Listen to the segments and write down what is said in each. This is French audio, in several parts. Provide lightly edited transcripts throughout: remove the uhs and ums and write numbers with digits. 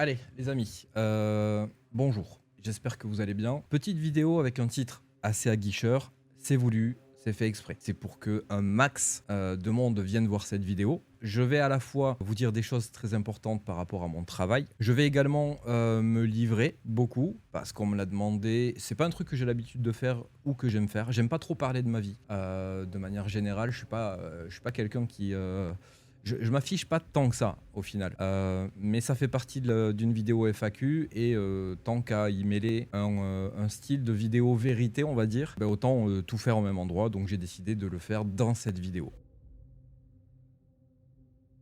Allez, les amis, bonjour. J'espère que vous allez bien. Petite vidéo avec un titre assez aguicheur. C'est voulu, c'est fait exprès. C'est pour que un max de monde vienne voir cette vidéo. Je vais à la fois vous dire des choses très importantes par rapport à mon travail. Je vais également me livrer beaucoup parce qu'on me l'a demandé. C'est pas un truc que j'ai l'habitude de faire ou que j'aime faire. J'aime pas trop parler de ma vie. De manière générale, je suis pas quelqu'un qui je m'affiche pas tant que ça au final, mais ça fait partie d'une vidéo FAQ et tant qu'à y mêler un style de vidéo vérité, on va dire, bah, autant tout faire au même endroit, donc j'ai décidé de le faire dans cette vidéo.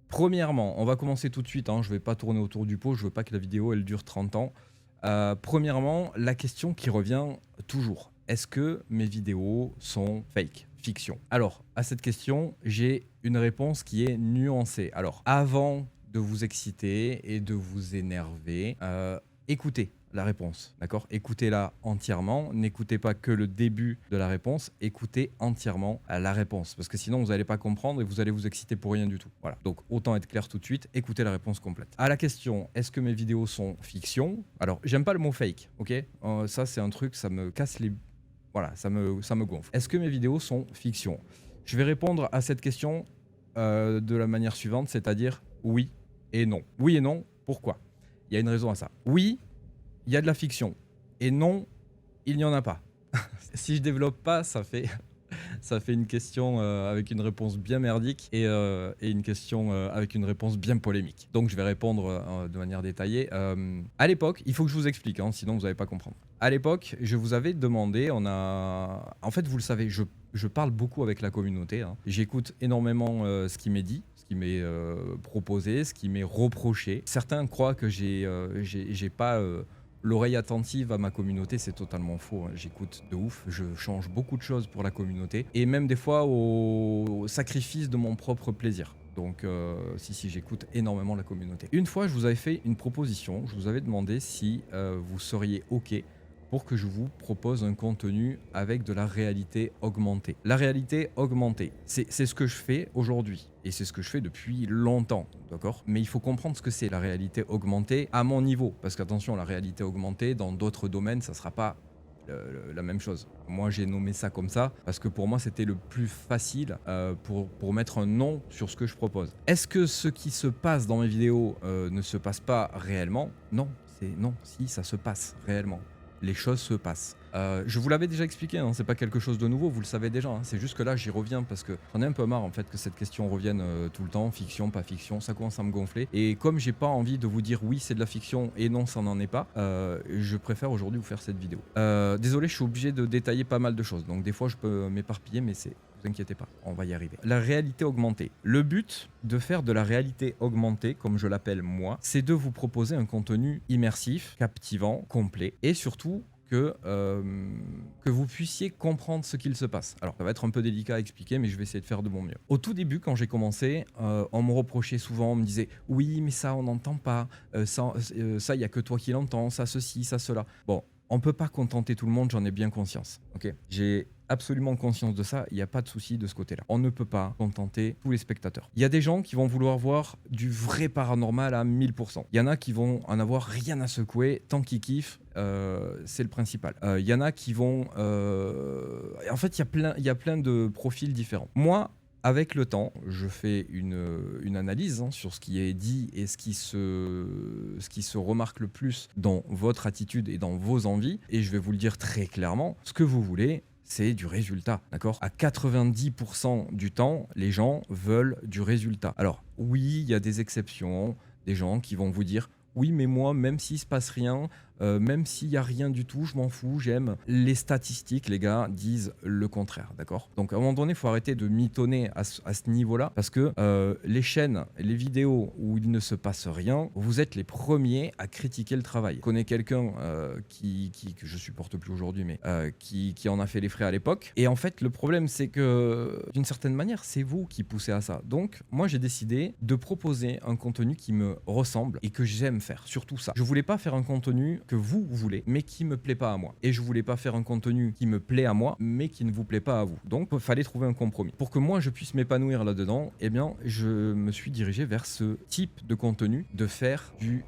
Premièrement, on va commencer tout de suite, hein, je vais pas tourner autour du pot, je veux pas que la vidéo elle dure 30 ans. Premièrement, la question qui revient toujours, est-ce que mes vidéos sont fake, fiction? Alors, à cette question, j'ai une réponse qui est nuancée. Alors, avant de vous exciter et de vous énerver, écoutez la réponse, d'accord? Écoutez-la entièrement, n'écoutez pas que le début de la réponse, écoutez entièrement la réponse, parce que sinon vous n'allez pas comprendre et vous allez vous exciter pour rien du tout. Voilà, donc autant être clair tout de suite, écoutez la réponse complète. À la question, est-ce que mes vidéos sont fiction? Alors, j'aime pas le mot fake, ok? Ça c'est un truc, ça me casse les... Voilà, ça me gonfle. Est-ce que mes vidéos sont fiction? Je vais répondre à cette question de la manière suivante, c'est-à-dire oui et non. Oui et non, pourquoi? Il y a une raison à ça. Oui, il y a de la fiction. Et non, il n'y en a pas. Si je développe pas, ça fait une question avec une réponse bien merdique et une question avec une réponse bien polémique. Donc je vais répondre de manière détaillée. À l'époque, il faut que je vous explique, hein, sinon vous n'allez pas comprendre. À l'époque, je vous avais demandé, en fait, vous le savez, je parle beaucoup avec la communauté. Hein. J'écoute énormément ce qui m'est dit, ce qui m'est proposé, ce qui m'est reproché. Certains croient que j'ai pas... l'oreille attentive à ma communauté, c'est totalement faux. Hein. J'écoute de ouf, je change beaucoup de choses pour la communauté et même des fois au sacrifice de mon propre plaisir. Donc si, j'écoute énormément la communauté. Une fois, je vous avais fait une proposition, je vous avais demandé si vous seriez OK pour que je vous propose un contenu avec de la réalité augmentée. La réalité augmentée, c'est ce que je fais aujourd'hui et c'est ce que je fais depuis longtemps, d'accord? Mais il faut comprendre ce que c'est la réalité augmentée à mon niveau, parce qu'attention, la réalité augmentée dans d'autres domaines, ça sera pas la même chose. Moi, j'ai nommé ça comme ça parce que pour moi, c'était le plus facile pour mettre un nom sur ce que je propose. Est-ce que ce qui se passe dans mes vidéos ne se passe pas réellement? Non, non, si, ça se passe réellement. Les choses se passent. Je vous l'avais déjà expliqué, hein, c'est pas quelque chose de nouveau, vous le savez déjà. Hein, c'est juste que là, j'y reviens parce que j'en ai un peu marre en fait que cette question revienne tout le temps, fiction, pas fiction, ça commence à me gonfler. Et comme j'ai pas envie de vous dire oui, c'est de la fiction et non, ça n'en est pas, je préfère aujourd'hui vous faire cette vidéo. Désolé, je suis obligé de détailler pas mal de choses, donc des fois je peux m'éparpiller, mais vous inquiétez pas, on va y arriver. La réalité augmentée. Le but de faire de la réalité augmentée, comme je l'appelle moi, c'est de vous proposer un contenu immersif, captivant, complet et surtout que vous puissiez comprendre ce qu'il se passe. Alors, ça va être un peu délicat à expliquer, mais je vais essayer de faire de mon mieux. Au tout début, quand j'ai commencé, on me reprochait souvent, on me disait « Oui, mais ça, on n'entend pas. Ça, il n'y a que toi qui l'entends. Ça, ceci, ça, cela. » Bon, on peut pas contenter tout le monde, j'en ai bien conscience. Ok, j'ai absolument conscience de ça, il n'y a pas de souci de ce côté-là. On ne peut pas contenter tous les spectateurs. Il y a des gens qui vont vouloir voir du vrai paranormal à 1000%. Il y en a qui vont en avoir rien à secouer, tant qu'ils kiffent, c'est le principal. Il y en a qui vont... En fait, il y a plein de profils différents. Moi, avec le temps, je fais une analyse hein, sur ce qui est dit et ce qui se remarque le plus dans votre attitude et dans vos envies. Et je vais vous le dire très clairement, ce que vous voulez, c'est du résultat, d'accord? À 90% du temps, les gens veulent du résultat. Alors, oui, il y a des exceptions, des gens qui vont vous dire « Oui, mais moi, même s'il se passe rien, même s'il n'y a rien du tout, je m'en fous, j'aime. » Les statistiques, les gars, disent le contraire, d'accord? Donc, à un moment donné, il faut arrêter de mitonner à ce niveau-là, parce que les chaînes, les vidéos où il ne se passe rien, vous êtes les premiers à critiquer le travail. Je connais quelqu'un que je supporte plus aujourd'hui, mais qui en a fait les frais à l'époque. Et en fait, le problème, c'est que, d'une certaine manière, c'est vous qui poussez à ça. Donc, moi, j'ai décidé de proposer un contenu qui me ressemble et que j'aime faire, surtout ça. Je voulais pas faire un contenu que vous voulez, mais qui me plaît pas à moi. Et je voulais pas faire un contenu qui me plaît à moi, mais qui ne vous plaît pas à vous. Donc, il fallait trouver un compromis. Pour que moi, je puisse m'épanouir là-dedans, eh bien, je me suis dirigé vers ce type de contenu, de faire du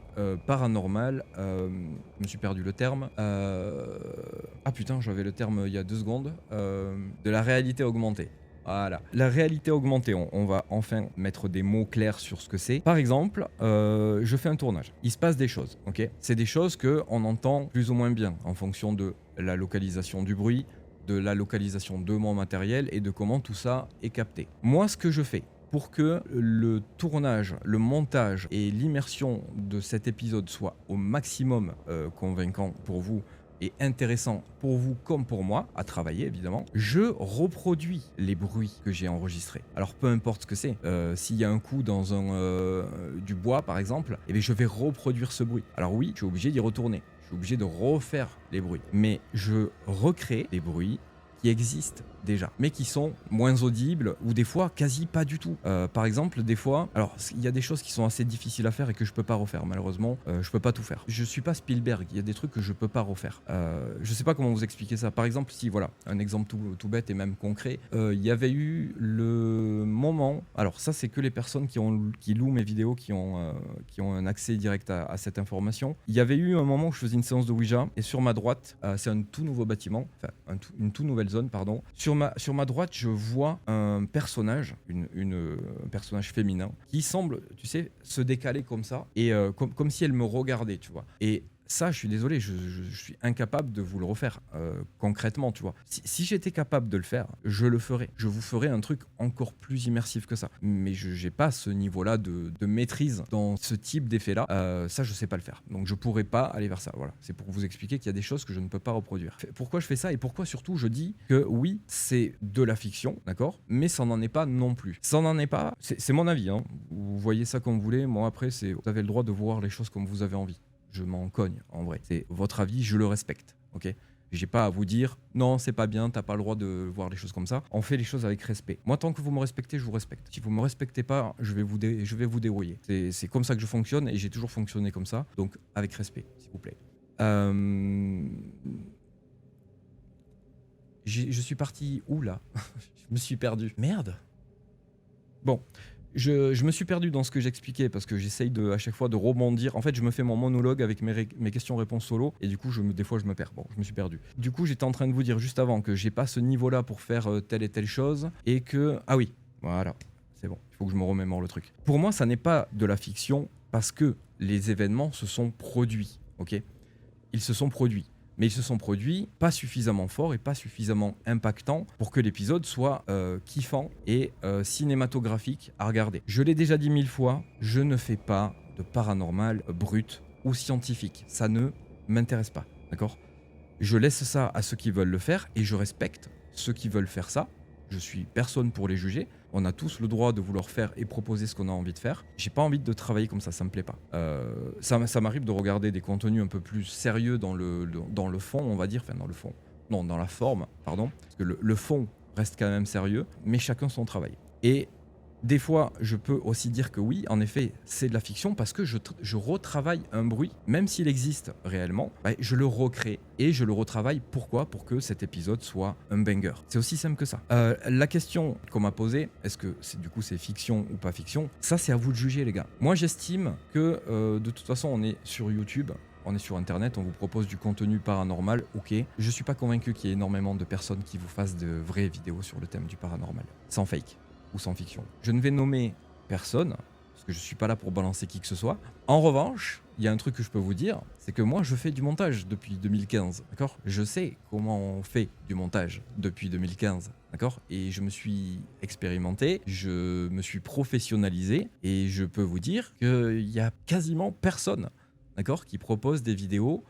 paranormal. Je me suis perdu le terme. Ah putain, j'avais le terme il y a 2 secondes. De la réalité augmentée. Voilà. La réalité augmentée, on va enfin mettre des mots clairs sur ce que c'est. Par exemple, je fais un tournage. Il se passe des choses, ok? C'est des choses qu'on entend plus ou moins bien en fonction de la localisation du bruit, de la localisation de mon matériel et de comment tout ça est capté. Moi, ce que je fais pour que le tournage, le montage et l'immersion de cet épisode soient au maximum convaincants pour vous et intéressant pour vous comme pour moi, à travailler évidemment, je reproduis les bruits que j'ai enregistrés. Alors peu importe ce que c'est, s'il y a un coup dans du bois par exemple, eh bien, je vais reproduire ce bruit. Alors oui, je suis obligé d'y retourner, je suis obligé de refaire les bruits, mais je recrée les bruits qui existent déjà, mais qui sont moins audibles ou des fois quasi pas du tout. Par exemple, des fois, alors il y a des choses qui sont assez difficiles à faire et que je peux pas refaire, malheureusement, je peux pas tout faire. Je suis pas Spielberg, il y a des trucs que je peux pas refaire. Je sais pas comment vous expliquer ça. Par exemple, si voilà, un exemple tout bête et même concret, il y avait eu le moment, alors ça c'est que les personnes qui louent mes vidéos qui ont un accès direct à cette information. Il y avait eu un moment où je faisais une séance de Ouija et sur ma droite, c'est un tout nouveau bâtiment, enfin une toute nouvelle zone, pardon. Sur ma droite, je vois un personnage, un personnage féminin, qui semble, tu sais, se décaler comme ça, et comme si elle me regardait, tu vois. Et ça, je suis désolé, je suis incapable de vous le refaire concrètement, tu vois. Si j'étais capable de le faire, je le ferais. Je vous ferais un truc encore plus immersif que ça. Mais je n'ai pas ce niveau-là de maîtrise dans ce type d'effet-là. Ça, je sais pas le faire. Donc, je pourrais pas aller vers ça. Voilà. C'est pour vous expliquer qu'il y a des choses que je ne peux pas reproduire. Pourquoi je fais ça et pourquoi surtout je dis que oui, c'est de la fiction, d'accord, mais ça n'en est pas non plus. Ça n'en est pas, c'est mon avis, hein. Vous voyez ça comme vous voulez. Moi, après, vous avez le droit de voir les choses comme vous avez envie. Je m'en cogne en vrai. C'est votre avis, je le respecte, ok? J'ai pas à vous dire non, c'est pas bien, t'as pas le droit de voir les choses comme ça. On fait les choses avec respect. Moi, tant que vous me respectez, je vous respecte. Si vous me respectez pas, je vais vous débrouiller. C'est comme ça que je fonctionne et j'ai toujours fonctionné comme ça. Donc, avec respect, s'il vous plaît. Je suis parti où là? Je me suis perdu. Merde. Bon. Je me suis perdu dans ce que j'expliquais parce que j'essaye à chaque fois de rebondir. En fait, je me fais mon monologue avec mes questions-réponses solo et du coup, des fois, je me perds. Bon, je me suis perdu. Du coup, j'étais en train de vous dire juste avant que j'ai pas ce niveau-là pour faire telle et telle chose et que... Ah oui, voilà, c'est bon. Il faut que je me remémore le truc. Pour moi, ça n'est pas de la fiction parce que les événements se sont produits, ok? Ils se sont produits. Mais ils se sont produits pas suffisamment forts et pas suffisamment impactants pour que l'épisode soit kiffant et cinématographique à regarder. Je l'ai déjà dit 1000 fois, je ne fais pas de paranormal brut ou scientifique. Ça ne m'intéresse pas, d'accord? Je laisse ça à ceux qui veulent le faire et je respecte ceux qui veulent faire ça. Je suis personne pour les juger. On a tous le droit de vouloir faire et proposer ce qu'on a envie de faire. J'ai pas envie de travailler comme ça me plaît pas. Ça m'arrive de regarder des contenus un peu plus sérieux dans le fond, on va dire. Enfin, dans le fond. Non, dans la forme, pardon. Parce que le fond reste quand même sérieux, mais chacun son travail. Et des fois, je peux aussi dire que oui, en effet, c'est de la fiction parce que je retravaille un bruit, même s'il existe réellement, bah, je le recrée et je le retravaille. Pourquoi? Pour que cet épisode soit un banger. C'est aussi simple que ça. La question qu'on m'a posée, est-ce que c'est fiction ou pas fiction? Ça, c'est à vous de juger, les gars. Moi, j'estime que de toute façon, on est sur YouTube. On est sur internet, on vous propose du contenu paranormal, ok. Je suis pas convaincu qu'il y ait énormément de personnes qui vous fassent de vraies vidéos sur le thème du paranormal, sans fake ou sans fiction. Je ne vais nommer personne, parce que je suis pas là pour balancer qui que ce soit. En revanche, il y a un truc que je peux vous dire, c'est que moi je fais du montage depuis 2015, d'accord? Je sais comment on fait du montage depuis 2015, d'accord? Et je me suis expérimenté, je me suis professionnalisé, et je peux vous dire qu'il y a quasiment personne, d'accord, qui propose des vidéos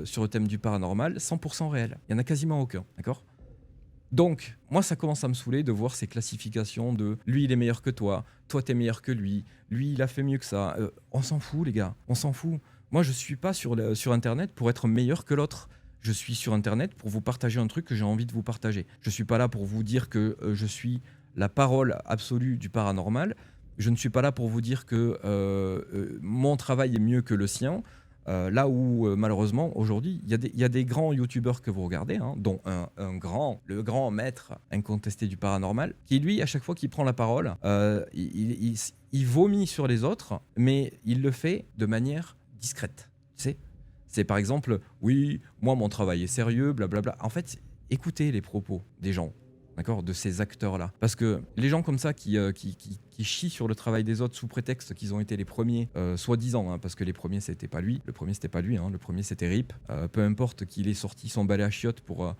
sur le thème du paranormal 100% réel. Il y en a quasiment aucun, d'accord? Donc, moi, ça commence à me saouler de voir ces classifications de lui, il est meilleur que toi t'es meilleur que lui, il a fait mieux que ça. On s'en fout, les gars, on s'en fout. Moi, je suis pas sur Internet pour être meilleur que l'autre. Je suis sur Internet pour vous partager un truc que j'ai envie de vous partager. Je suis pas là pour vous dire que je suis la parole absolue du paranormal. Je ne suis pas là pour vous dire que mon travail est mieux que le sien. Là où malheureusement aujourd'hui, il y a des grands youtubeurs que vous regardez, hein, dont le grand maître incontesté du paranormal, qui lui, à chaque fois qu'il prend la parole, il vomit sur les autres, mais il le fait de manière discrète. Tu sais, c'est par exemple, oui, moi mon travail est sérieux, blablabla. En fait, écoutez les propos des gens, d'accord, de ces acteurs-là. Parce que les gens comme ça qui chient sur le travail des autres sous prétexte qu'ils ont été les premiers, soi-disant, hein, parce que les premiers c'était pas lui, le premier c'était pas lui, hein, le premier c'était Rip. Peu importe qu'il ait sorti son balai à chiottes pour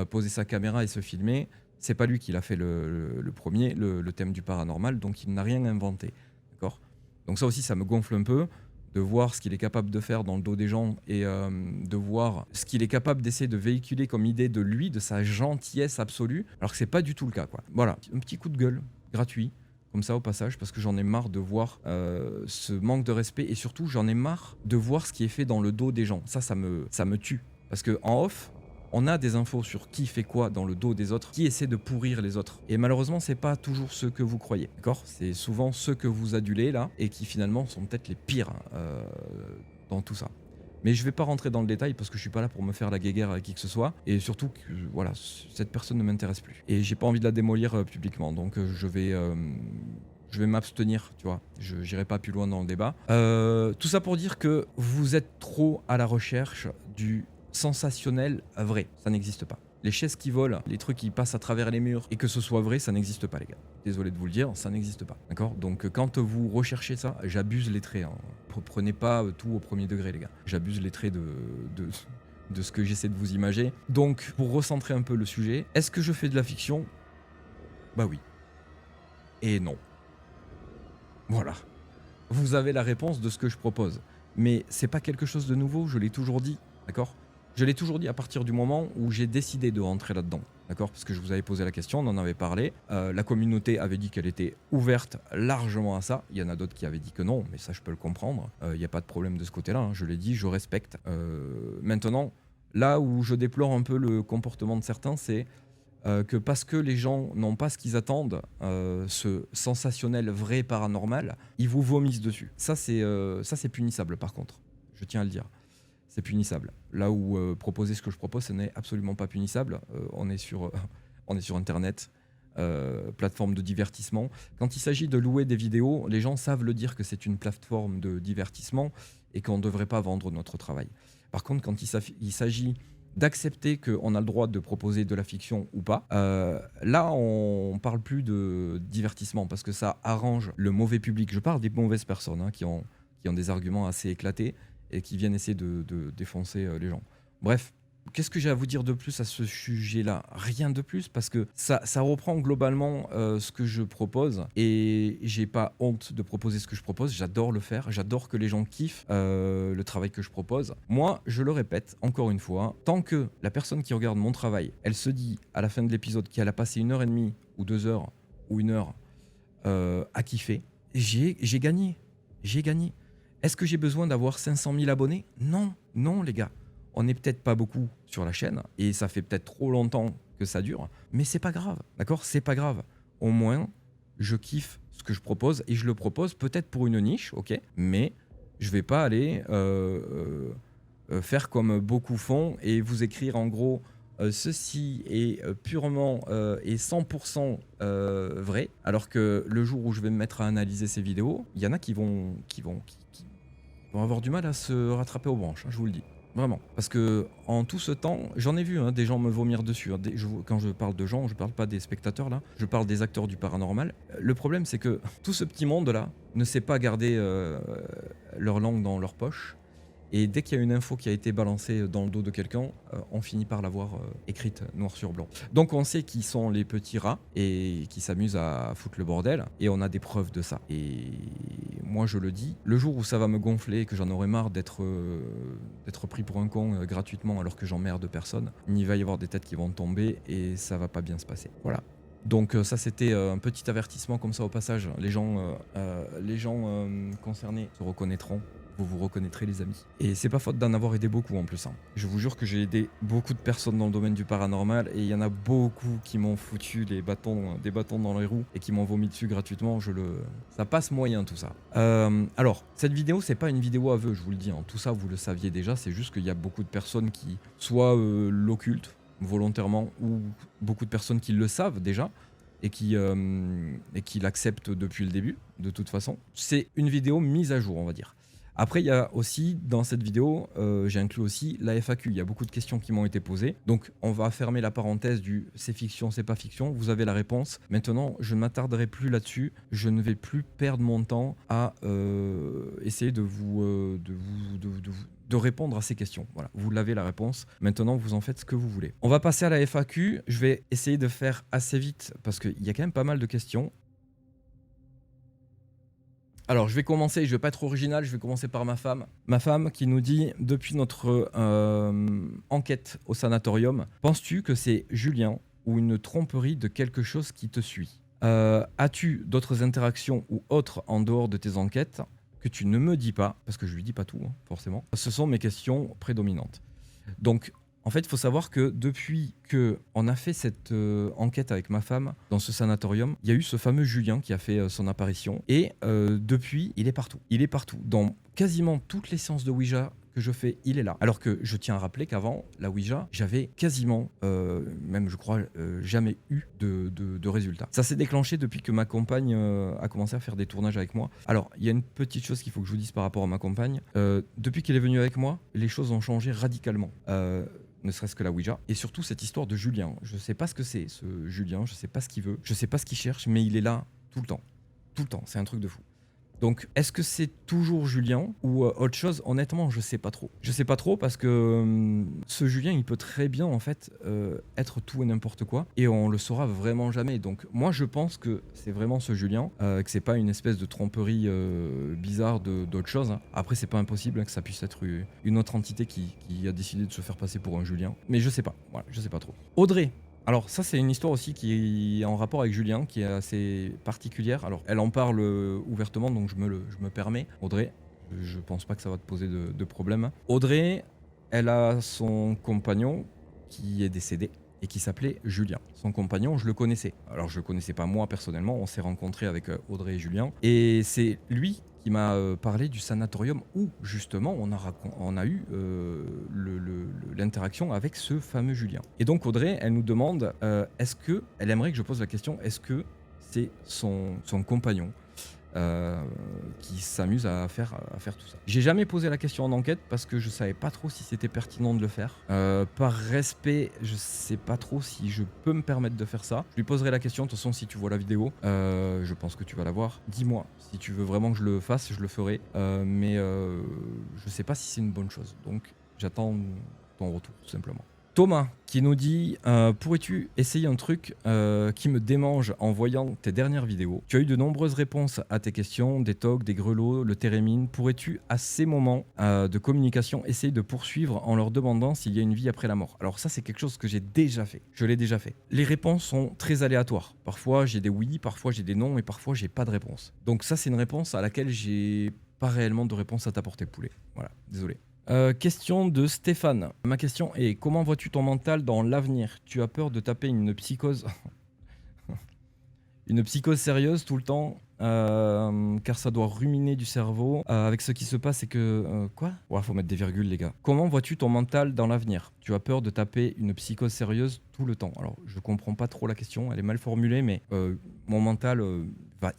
poser sa caméra et se filmer, c'est pas lui qui l'a fait le premier, le thème du paranormal, donc il n'a rien inventé, d'accord. Donc ça aussi, ça me gonfle un peu de voir ce qu'il est capable de faire dans le dos des gens et de voir ce qu'il est capable d'essayer de véhiculer comme idée de lui, de sa gentillesse absolue, alors que c'est pas du tout le cas, quoi. Voilà, un petit coup de gueule gratuit, comme ça au passage, parce que j'en ai marre de voir ce manque de respect et surtout j'en ai marre de voir ce qui est fait dans le dos des gens. Ça me tue. Parce que en off, on a des infos sur qui fait quoi dans le dos des autres, qui essaie de pourrir les autres. Et malheureusement, c'est pas toujours ceux que vous croyez, d'accord. C'est souvent ceux que vous adulez là, et qui finalement sont peut-être les pires dans tout ça. Mais je vais pas rentrer dans le détail parce que je suis pas là pour me faire la guéguerre avec qui que ce soit. Et surtout que voilà, cette personne ne m'intéresse plus. Et j'ai pas envie de la démolir publiquement. Donc je vais m'abstenir, tu vois. Je n'irai pas plus loin dans le débat. Tout ça pour dire que vous êtes trop à la recherche du sensationnel vrai. Ça n'existe pas. Les chaises qui volent, les trucs qui passent à travers les murs, et que ce soit vrai, ça n'existe pas, les gars. Désolé de vous le dire, ça n'existe pas. D'accord. Donc quand vous recherchez ça, j'abuse les traits. Hein. Prenez pas tout au premier degré, les gars. J'abuse les traits de ce que j'essaie de vous imager. Donc, pour recentrer un peu le sujet, est-ce que je fais de la fiction? Bah oui. Et non. Voilà. Vous avez la réponse de ce que je propose. Mais c'est pas quelque chose de nouveau, je l'ai toujours dit, d'accord. Je l'ai toujours dit à partir du moment où j'ai décidé de rentrer là-dedans, d'accord. Parce que je vous avais posé la question, on en avait parlé. La communauté avait dit qu'elle était ouverte largement à ça. Il y en a d'autres qui avaient dit que non, mais ça je peux le comprendre. Il n'y a pas de problème de ce côté-là, hein. Je l'ai dit, je respecte. Maintenant, là où je déplore un peu le comportement de certains, c'est que parce que les gens n'ont pas ce qu'ils attendent, ce sensationnel vrai paranormal, ils vous vomissent dessus. Ça c'est punissable par contre, je tiens à le dire. C'est punissable. Là où proposer ce que je propose, ce n'est absolument pas punissable. On est sur Internet, plateforme de divertissement. Quand il s'agit de louer des vidéos, les gens savent le dire que c'est une plateforme de divertissement et qu'on ne devrait pas vendre notre travail. Par contre, quand il s'agit d'accepter qu'on a le droit de proposer de la fiction ou pas, là on parle plus de divertissement parce que ça arrange le mauvais public. Je parle des mauvaises personnes, hein, qui ont des arguments assez éclatés et qui viennent essayer de défoncer les gens. Bref, qu'est-ce que j'ai à vous dire de plus à ce sujet-là? Rien de plus, parce que ça reprend globalement ce que je propose, et j'ai pas honte de proposer ce que je propose. J'adore le faire, j'adore que les gens kiffent le travail que je propose. Moi, je le répète encore une fois, tant que la personne qui regarde mon travail, elle se dit à la fin de l'épisode qu'elle a passé 1h30 ou 2 heures ou 1 heure à kiffer, j'ai gagné. J'ai gagné. Est-ce que j'ai besoin d'avoir 500 000 abonnés? Non, non les gars. On n'est peut-être pas beaucoup sur la chaîne et ça fait peut-être trop longtemps que ça dure, mais c'est pas grave, d'accord? C'est pas grave. Au moins, je kiffe ce que je propose et je le propose peut-être pour une niche, ok? Mais je vais pas aller faire comme beaucoup font et vous écrire en gros ceci est purement et 100% vrai, alors que le jour où je vais me mettre à analyser ces vidéos, il y en a qui vont avoir du mal à se rattraper aux branches, hein, je vous le dis. Vraiment. Parce que en tout ce temps, j'en ai vu, hein, des gens me vomir dessus. Hein. Quand je parle de gens, je parle pas des spectateurs là, je parle des acteurs du paranormal. Le problème, c'est que tout ce petit monde là ne sait pas garder leur langue dans leur poche. Et dès qu'il y a une info qui a été balancée dans le dos de quelqu'un, on finit par l'avoir écrite noir sur blanc. Donc on sait qui sont les petits rats et qui s'amusent à foutre le bordel. Et on a des preuves de ça. Et moi je le dis, le jour où ça va me gonfler, que j'en aurai marre d'être pris pour un con gratuitement alors que j'emmerde personne, il va y avoir des têtes qui vont tomber et ça va pas bien se passer. Voilà. Donc ça c'était un petit avertissement comme ça au passage. Les gens concernés se reconnaîtront. vous vous reconnaîtrez les amis. Et c'est pas faute d'en avoir aidé beaucoup en plus. Hein. Je vous jure que j'ai aidé beaucoup de personnes dans le domaine du paranormal et il y en a beaucoup qui m'ont foutu des bâtons dans les roues et qui m'ont vomi dessus gratuitement. Ça passe moyen tout ça. Alors, cette vidéo, c'est pas une vidéo aveu, je vous le dis. Hein. Tout ça, vous le saviez déjà. C'est juste qu'il y a beaucoup de personnes qui soit l'occultent volontairement ou beaucoup de personnes qui le savent déjà et qui l'acceptent depuis le début, de toute façon. C'est une vidéo mise à jour, on va dire. Après, il y a aussi, dans cette vidéo, j'ai inclus aussi la FAQ. Il y a beaucoup de questions qui m'ont été posées. Donc, on va fermer la parenthèse du c'est fiction, c'est pas fiction. Vous avez la réponse. Maintenant, je ne m'attarderai plus là-dessus. Je ne vais plus perdre mon temps à essayer de répondre à ces questions. Voilà, vous l'avez la réponse. Maintenant, vous en faites ce que vous voulez. On va passer à la FAQ. Je vais essayer de faire assez vite parce qu'il y a quand même pas mal de questions. Alors, je vais commencer, je vais pas être original, je vais commencer par ma femme. Ma femme qui nous dit, depuis notre enquête au sanatorium, penses-tu que c'est Julien ou une tromperie de quelque chose qui te suit? As-tu d'autres interactions ou autres en dehors de tes enquêtes que tu ne me dis pas, parce que je lui dis pas tout, hein, forcément. Ce sont mes questions prédominantes. Donc, en fait, il faut savoir que depuis qu'on a fait cette enquête avec ma femme dans ce sanatorium, il y a eu ce fameux Julien qui a fait son apparition. Et depuis, il est partout. Il est partout. Dans quasiment toutes les séances de Ouija que je fais, il est là. Alors que je tiens à rappeler qu'avant, la Ouija, j'avais quasiment, même je crois, jamais eu de résultats. Ça s'est déclenché depuis que ma compagne a commencé à faire des tournages avec moi. Alors, il y a une petite chose qu'il faut que je vous dise par rapport à ma compagne. Depuis qu'elle est venue avec moi, les choses ont changé radicalement. Ne serait-ce que la Ouija, et surtout cette histoire de Julien. Je sais pas ce que c'est, ce Julien, je sais pas ce qu'il veut, je sais pas ce qu'il cherche, mais il est là tout le temps. Tout le temps, c'est un truc de fou. Donc, est-ce que c'est toujours Julien ou autre chose? Honnêtement, je sais pas trop. Je sais pas trop parce que ce Julien, il peut très bien en fait être tout et n'importe quoi et on le saura vraiment jamais. Donc, moi, je pense que c'est vraiment ce Julien, que c'est pas une espèce de tromperie bizarre d'autre chose. Hein. Après, c'est pas impossible hein, que ça puisse être une autre entité qui a décidé de se faire passer pour un Julien. Mais je sais pas. Voilà, je sais pas trop. Audrey. Alors ça c'est une histoire aussi qui est en rapport avec Julien, qui est assez particulière. Alors elle en parle ouvertement, donc je me permets. Audrey, je pense pas que ça va te poser de problème. Audrey, elle a son compagnon qui est décédé et qui s'appelait Julien. Son compagnon, je le connaissais. Alors je le connaissais pas moi personnellement, on s'est rencontrés avec Audrey et Julien. Et c'est lui qui m'a parlé du sanatorium où justement on a eu l'interaction avec ce fameux Julien. Et donc Audrey, elle nous demande, elle aimerait que je pose la question, est-ce que c'est son compagnon qui s'amuse à faire tout ça. J'ai jamais posé la question en enquête parce que je savais pas trop si c'était pertinent de le faire. Par respect, je sais pas trop si je peux me permettre de faire ça. Je lui poserai la question, de toute façon si tu vois la vidéo, je pense que tu vas la voir. Dis-moi, si tu veux vraiment que je le fasse, je le ferai. Mais je sais pas si c'est une bonne chose. Donc j'attends ton retour, tout simplement. Thomas qui nous dit pourrais-tu essayer un truc qui me démange en voyant tes dernières vidéos? Tu as eu de nombreuses réponses à tes questions, des tocs, des grelots, le térémine. Pourrais-tu à ces moments de communication essayer de poursuivre en leur demandant s'il y a une vie après la mort? Alors ça c'est quelque chose que j'ai déjà fait, je l'ai déjà fait. Les réponses sont très aléatoires. Parfois j'ai des oui, parfois j'ai des non et parfois j'ai pas de réponse. Donc ça c'est une réponse à laquelle j'ai pas réellement de réponse à t'apporter poulet. Voilà, désolé. Question de Stéphane. Ma question est, comment vois-tu ton mental dans l'avenir? Tu as peur de taper une psychose une psychose sérieuse tout le temps car ça doit ruminer du cerveau. Avec ce qui se passe, c'est que... quoi? Ouais, faut mettre des virgules, les gars. Comment vois-tu ton mental dans l'avenir? Tu as peur de taper une psychose sérieuse tout le temps. Alors, je comprends pas trop la question, elle est mal formulée, mais mon mental,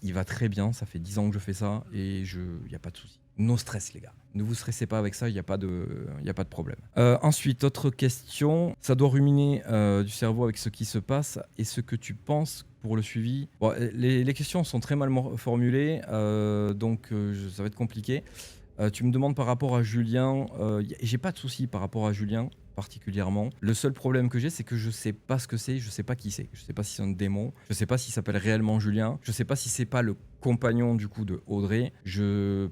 il va très bien. Ça fait 10 ans que je fais ça et y a pas de souci. No stress, les gars. Ne vous stressez pas avec ça, il n'y a pas de problème. Ensuite, autre question. Ça doit ruminer du cerveau avec ce qui se passe et ce que tu penses pour le suivi. Bon, les questions sont très mal formulées, donc ça va être compliqué. Tu me demandes par rapport à Julien. J'ai pas de souci par rapport à Julien. particulièrement. Le seul problème que j'ai, c'est que je sais pas ce que c'est, je sais pas qui c'est. Je sais pas si c'est un démon, je sais pas s'il s'appelle réellement Julien, je sais pas si c'est pas le compagnon du coup de Audrey.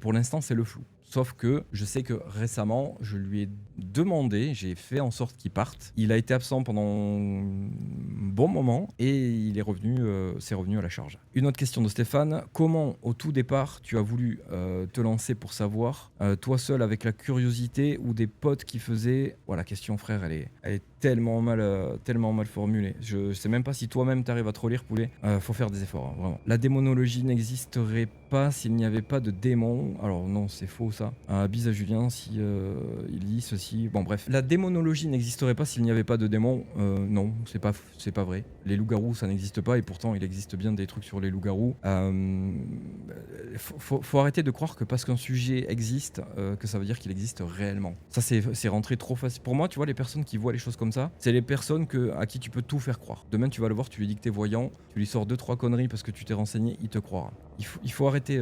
Pour l'instant, c'est le flou. Sauf que je sais que récemment, je lui ai demandé, j'ai fait en sorte qu'il parte. Il a été absent pendant un bon moment et il est revenu, c'est revenu à la charge. Une autre question de Stéphane. Comment, au tout départ, tu as voulu te lancer pour savoir, toi seul avec la curiosité ou des potes qui faisaient... Voilà, la question, frère, elle est tellement mal formulée. Je sais même pas si toi-même t'arrives à trop lire, poulet. Faut faire des efforts, hein, vraiment. La démonologie n'existerait pas s'il n'y avait pas de démons. Alors non, c'est faux ça. Bise à Julien si il lit ceci. Bon bref, la démonologie n'existerait pas s'il n'y avait pas de démons. Non, c'est pas vrai. Les loups-garous, ça n'existe pas et pourtant il existe bien des trucs sur les loups-garous. Faut arrêter de croire que parce qu'un sujet existe, que ça veut dire qu'il existe réellement. Ça c'est rentré trop facile. Pour moi, tu vois, les personnes qui voient les choses comme ça, c'est les personnes à qui tu peux tout faire croire. Demain, tu vas le voir, tu lui dis que t'es voyant, tu lui sors 2-3 conneries parce que tu t'es renseigné, il te croira. Il faut arrêter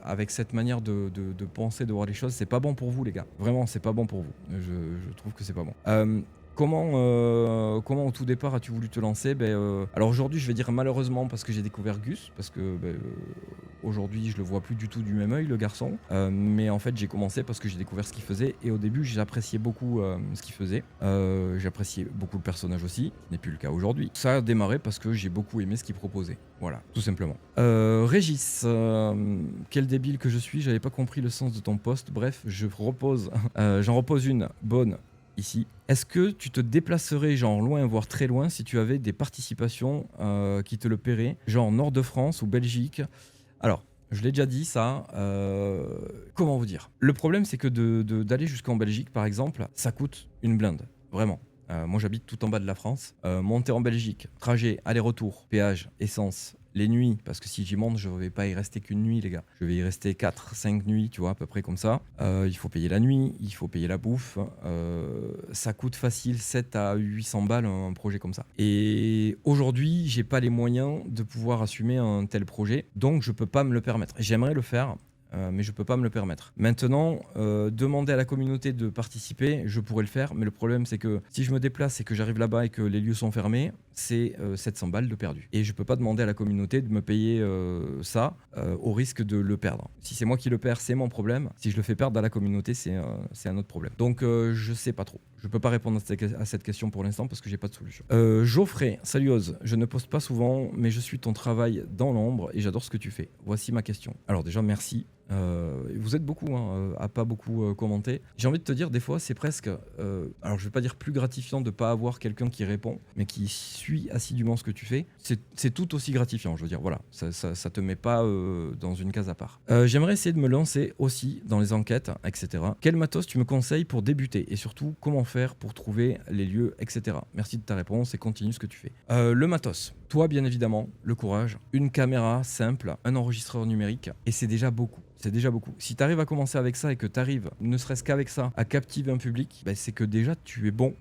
avec cette manière de penser, de voir les choses. C'est pas bon pour vous, les gars. Vraiment, c'est pas bon pour vous. Je trouve que c'est pas bon. Comment au tout départ as-tu voulu te lancer? Alors aujourd'hui, je vais dire malheureusement parce que j'ai découvert Gus, parce que aujourd'hui, je le vois plus du tout du même œil, le garçon. Mais en fait, j'ai commencé parce que j'ai découvert ce qu'il faisait et au début, j'appréciais beaucoup ce qu'il faisait. J'appréciais beaucoup le personnage aussi, ce n'est plus le cas aujourd'hui. Ça a démarré parce que j'ai beaucoup aimé ce qu'il proposait. Voilà, tout simplement. Régis, quel débile que je suis, j'avais pas compris le sens de ton post. Bref, j'en repose une bonne ici. Est-ce que tu te déplacerais genre loin, voire très loin, si tu avais des participations qui te le paieraient, genre nord de France ou Belgique? Alors, je l'ai déjà dit ça, comment vous dire? Le problème, c'est que d'aller jusqu'en Belgique, par exemple, ça coûte une blinde, vraiment. Moi, j'habite tout en bas de la France. Monter en Belgique, trajet, aller-retour, péage, essence, les nuits, parce que si j'y monte, je ne vais pas y rester qu'une nuit, les gars. Je vais y rester 4-5 nuits, tu vois, à peu près comme ça. Il faut payer la nuit, il faut payer la bouffe. Ça coûte facile 7 à 800 balles un projet comme ça. Et aujourd'hui, j'ai pas les moyens de pouvoir assumer un tel projet, donc je peux pas me le permettre. J'aimerais le faire. Mais je peux pas me le permettre. Maintenant, demander à la communauté de participer, je pourrais le faire, mais le problème c'est que si je me déplace et que j'arrive là-bas et que les lieux sont fermés, c'est 700 balles de perdu. Et je peux pas demander à la communauté de me payer ça au risque de le perdre. Si c'est moi qui le perds, c'est mon problème. Si je le fais perdre à la communauté, c'est un autre problème. Donc je sais pas trop. Je peux pas répondre à cette question pour l'instant parce que j'ai pas de solution. Geoffrey, salut Oz, je ne poste pas souvent, mais je suis ton travail dans l'ombre et j'adore ce que tu fais. Voici ma question. Alors déjà, merci. Vous êtes beaucoup à pas beaucoup commenter. J'ai envie de te dire, des fois, c'est presque, alors je vais pas dire plus gratifiant de pas avoir quelqu'un qui répond, mais qui suit assidûment ce que tu fais. C'est tout aussi gratifiant, je veux dire, voilà. Ça te met pas dans une case à part. J'aimerais essayer de me lancer aussi dans les enquêtes, etc. Quel matos tu me conseilles pour débuter et surtout, comment faire pour trouver les lieux, etc. Merci de ta réponse et continue ce que tu fais. Le matos. Toi, bien évidemment, le courage, une caméra simple, un enregistreur numérique, et c'est déjà beaucoup. C'est déjà beaucoup. Si tu arrives à commencer avec ça et que tu arrives, ne serait-ce qu'avec ça, à captiver un public, c'est que déjà tu es bon.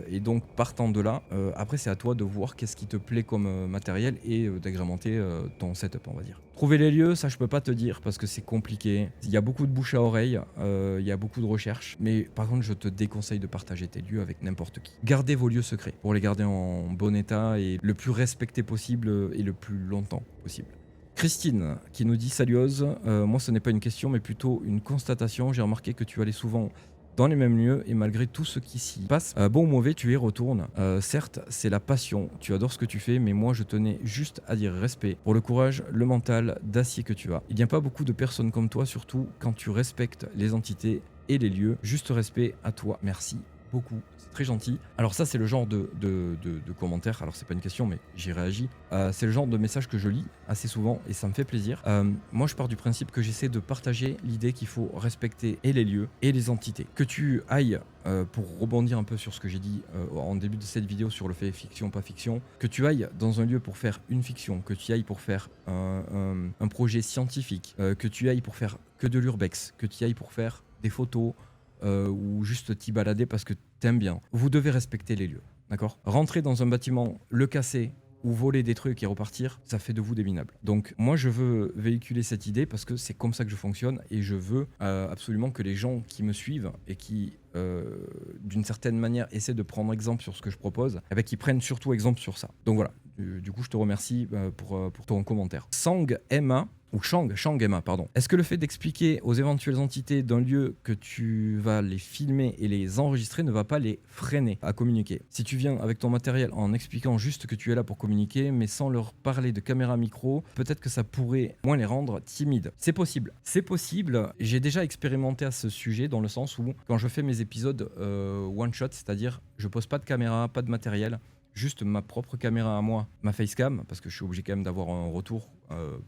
Et donc partant de là, après c'est à toi de voir qu'est-ce qui te plaît comme matériel et d'agrémenter ton setup, on va dire. Trouver les lieux, ça je peux pas te dire parce que c'est compliqué. Il y a beaucoup de bouche à oreille, il y a beaucoup de recherches. Mais par contre, je te déconseille de partager tes lieux avec n'importe qui. Gardez vos lieux secrets pour les garder en bon état et le plus respecté possible et le plus longtemps possible. Christine qui nous dit salut Oz, moi ce n'est pas une question mais plutôt une constatation, j'ai remarqué que tu allais souvent dans les mêmes lieux et malgré tout ce qui s'y passe, bon ou mauvais tu y retournes, certes c'est la passion, tu adores ce que tu fais mais moi je tenais juste à dire respect pour le courage, le mental d'acier que tu as. Il n'y a pas beaucoup de personnes comme toi surtout quand tu respectes les entités et les lieux, juste respect à toi, merci beaucoup. Très gentil. Alors ça c'est le genre de commentaires, alors c'est pas une question mais j'y réagis, c'est le genre de message que je lis assez souvent et ça me fait plaisir. Moi je pars du principe que j'essaie de partager l'idée qu'il faut respecter et les lieux et les entités. Que tu ailles, pour rebondir un peu sur ce que j'ai dit en début de cette vidéo sur le fait fiction pas fiction, que tu ailles dans un lieu pour faire une fiction, que tu ailles pour faire un projet scientifique, que tu ailles pour faire que de l'urbex, que tu ailles pour faire des photos, ou juste t'y balader parce que t'aimes bien. Vous devez respecter les lieux, d'accord? Rentrer dans un bâtiment, le casser ou voler des trucs et repartir, ça fait de vous des minables. Donc moi je veux véhiculer cette idée parce que c'est comme ça que je fonctionne et je veux absolument que les gens qui me suivent et qui d'une certaine manière essaient de prendre exemple sur ce que je propose, eh ben, qu'ils prennent surtout exemple sur ça. Donc voilà, du coup je te remercie pour ton commentaire. Sang Emma ou Shang Emma, pardon. Est-ce que le fait d'expliquer aux éventuelles entités d'un lieu que tu vas les filmer et les enregistrer ne va pas les freiner à communiquer? Si tu viens avec ton matériel en expliquant juste que tu es là pour communiquer, mais sans leur parler de caméra micro, peut-être que ça pourrait moins les rendre timides. C'est possible. C'est possible. J'ai déjà expérimenté à ce sujet dans le sens où quand je fais mes épisodes one shot, c'est-à-dire je pose pas de caméra, pas de matériel, juste ma propre caméra à moi, ma facecam, parce que je suis obligé quand même d'avoir un retour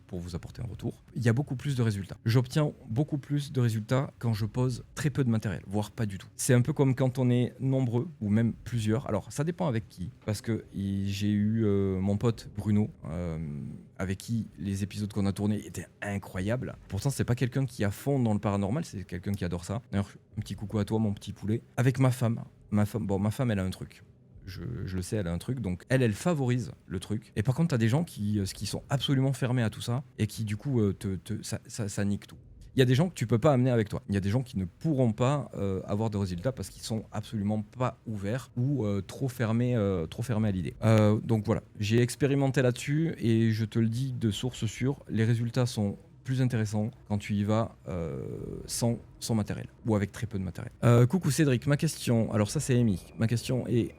pour vous apporter un retour. Il y a beaucoup plus de résultats. J'obtiens beaucoup plus de résultats quand je pose très peu de matériel, voire pas du tout. C'est un peu comme quand on est nombreux, ou même plusieurs. Alors, ça dépend avec qui, parce que j'ai eu mon pote Bruno, avec qui les épisodes qu'on a tournés étaient incroyables. Pourtant, c'est pas quelqu'un qui est à fond dans le paranormal, c'est quelqu'un qui adore ça. D'ailleurs, un petit coucou à toi, mon petit poulet. Avec ma femme, ma femme, elle a un truc. Je le sais, elle a un truc, donc elle favorise le truc. Et par contre, t'as des gens qui sont absolument fermés à tout ça et qui du coup, ça nique tout. Il y a des gens que tu peux pas amener avec toi. Il y a des gens qui ne pourront pas avoir de résultats parce qu'ils sont absolument pas ouverts ou trop fermés à l'idée. Donc voilà, j'ai expérimenté là-dessus et je te le dis de source sûre, les résultats sont plus intéressant quand tu y vas sans matériel ou avec très peu de matériel. Coucou Cédric, ma question, alors ça c'est Amy, ma question est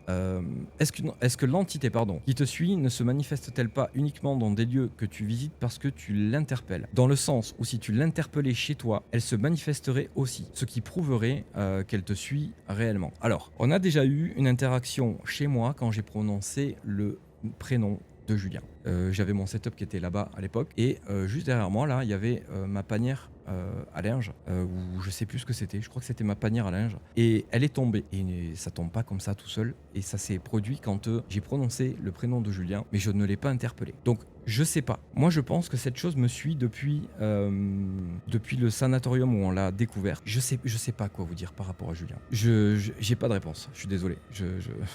est-ce que l'entité qui te suit ne se manifeste-t-elle pas uniquement dans des lieux que tu visites parce que tu l'interpelles? Dans le sens où si tu l'interpellais chez toi, elle se manifesterait aussi, ce qui prouverait qu'elle te suit réellement. Alors, on a déjà eu une interaction chez moi quand j'ai prononcé le prénom de Julien. J'avais mon setup qui était là-bas à l'époque et juste derrière moi là il y avait ma panière à linge ou je sais plus ce que c'était, je crois que c'était ma panière à linge et elle est tombée et ça tombe pas comme ça tout seul et ça s'est produit quand j'ai prononcé le prénom de Julien mais je ne l'ai pas interpellé. Donc je sais pas. Moi, je pense que cette chose me suit depuis le sanatorium où on l'a découvert. Je sais pas quoi vous dire par rapport à Julien. J'ai pas de réponse. Je suis désolé.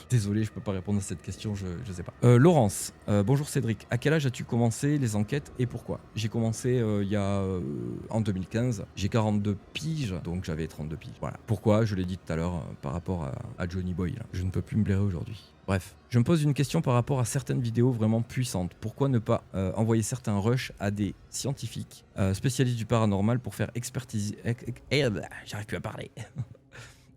Désolé, je peux pas répondre à cette question. Je sais pas. Laurence, bonjour Cédric. À quel âge as-tu commencé les enquêtes et pourquoi? J'ai commencé en 2015. J'ai 42 piges, donc j'avais 32 piges. Voilà. Pourquoi? Je l'ai dit tout à l'heure par rapport à Johnny Boy. Là. Je ne peux plus me blairer aujourd'hui. Bref, je me pose une question par rapport à certaines vidéos vraiment puissantes. Pourquoi ne pas envoyer certains rushs à des scientifiques spécialistes du paranormal pour faire expertiser... J'arrive plus à parler.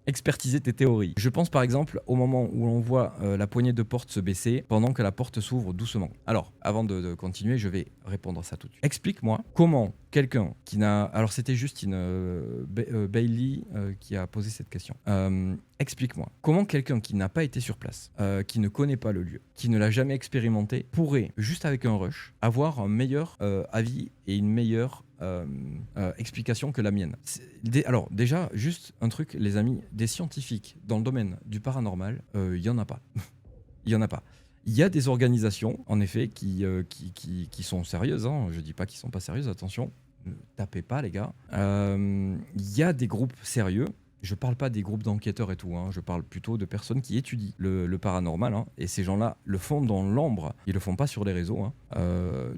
Expertiser tes théories. Je pense par exemple au moment où l'on voit la poignée de porte se baisser pendant que la porte s'ouvre doucement. Alors, avant de continuer, je vais répondre à ça tout de suite. Explique-moi comment quelqu'un qui n'a... Alors c'était Justine Bailey qui a posé cette question. Explique-moi comment quelqu'un qui n'a pas été sur place, qui ne connaît pas le lieu, qui ne l'a jamais expérimenté, pourrait, juste avec un rush, avoir un meilleur avis et une meilleure explication que la mienne. Alors déjà, juste un truc, les amis, des scientifiques dans le domaine du paranormal, il y en a pas. Il y en a pas. Il y a des organisations, en effet, qui sont sérieuses. Hein. Je dis pas qu'ils sont pas sérieuses, attention, ne tapez pas les gars. Il y a des groupes sérieux. Je parle pas des groupes d'enquêteurs et tout, hein. Je parle plutôt de personnes qui étudient le paranormal, hein. Et ces gens-là le font dans l'ombre, ils le font pas sur les réseaux, hein.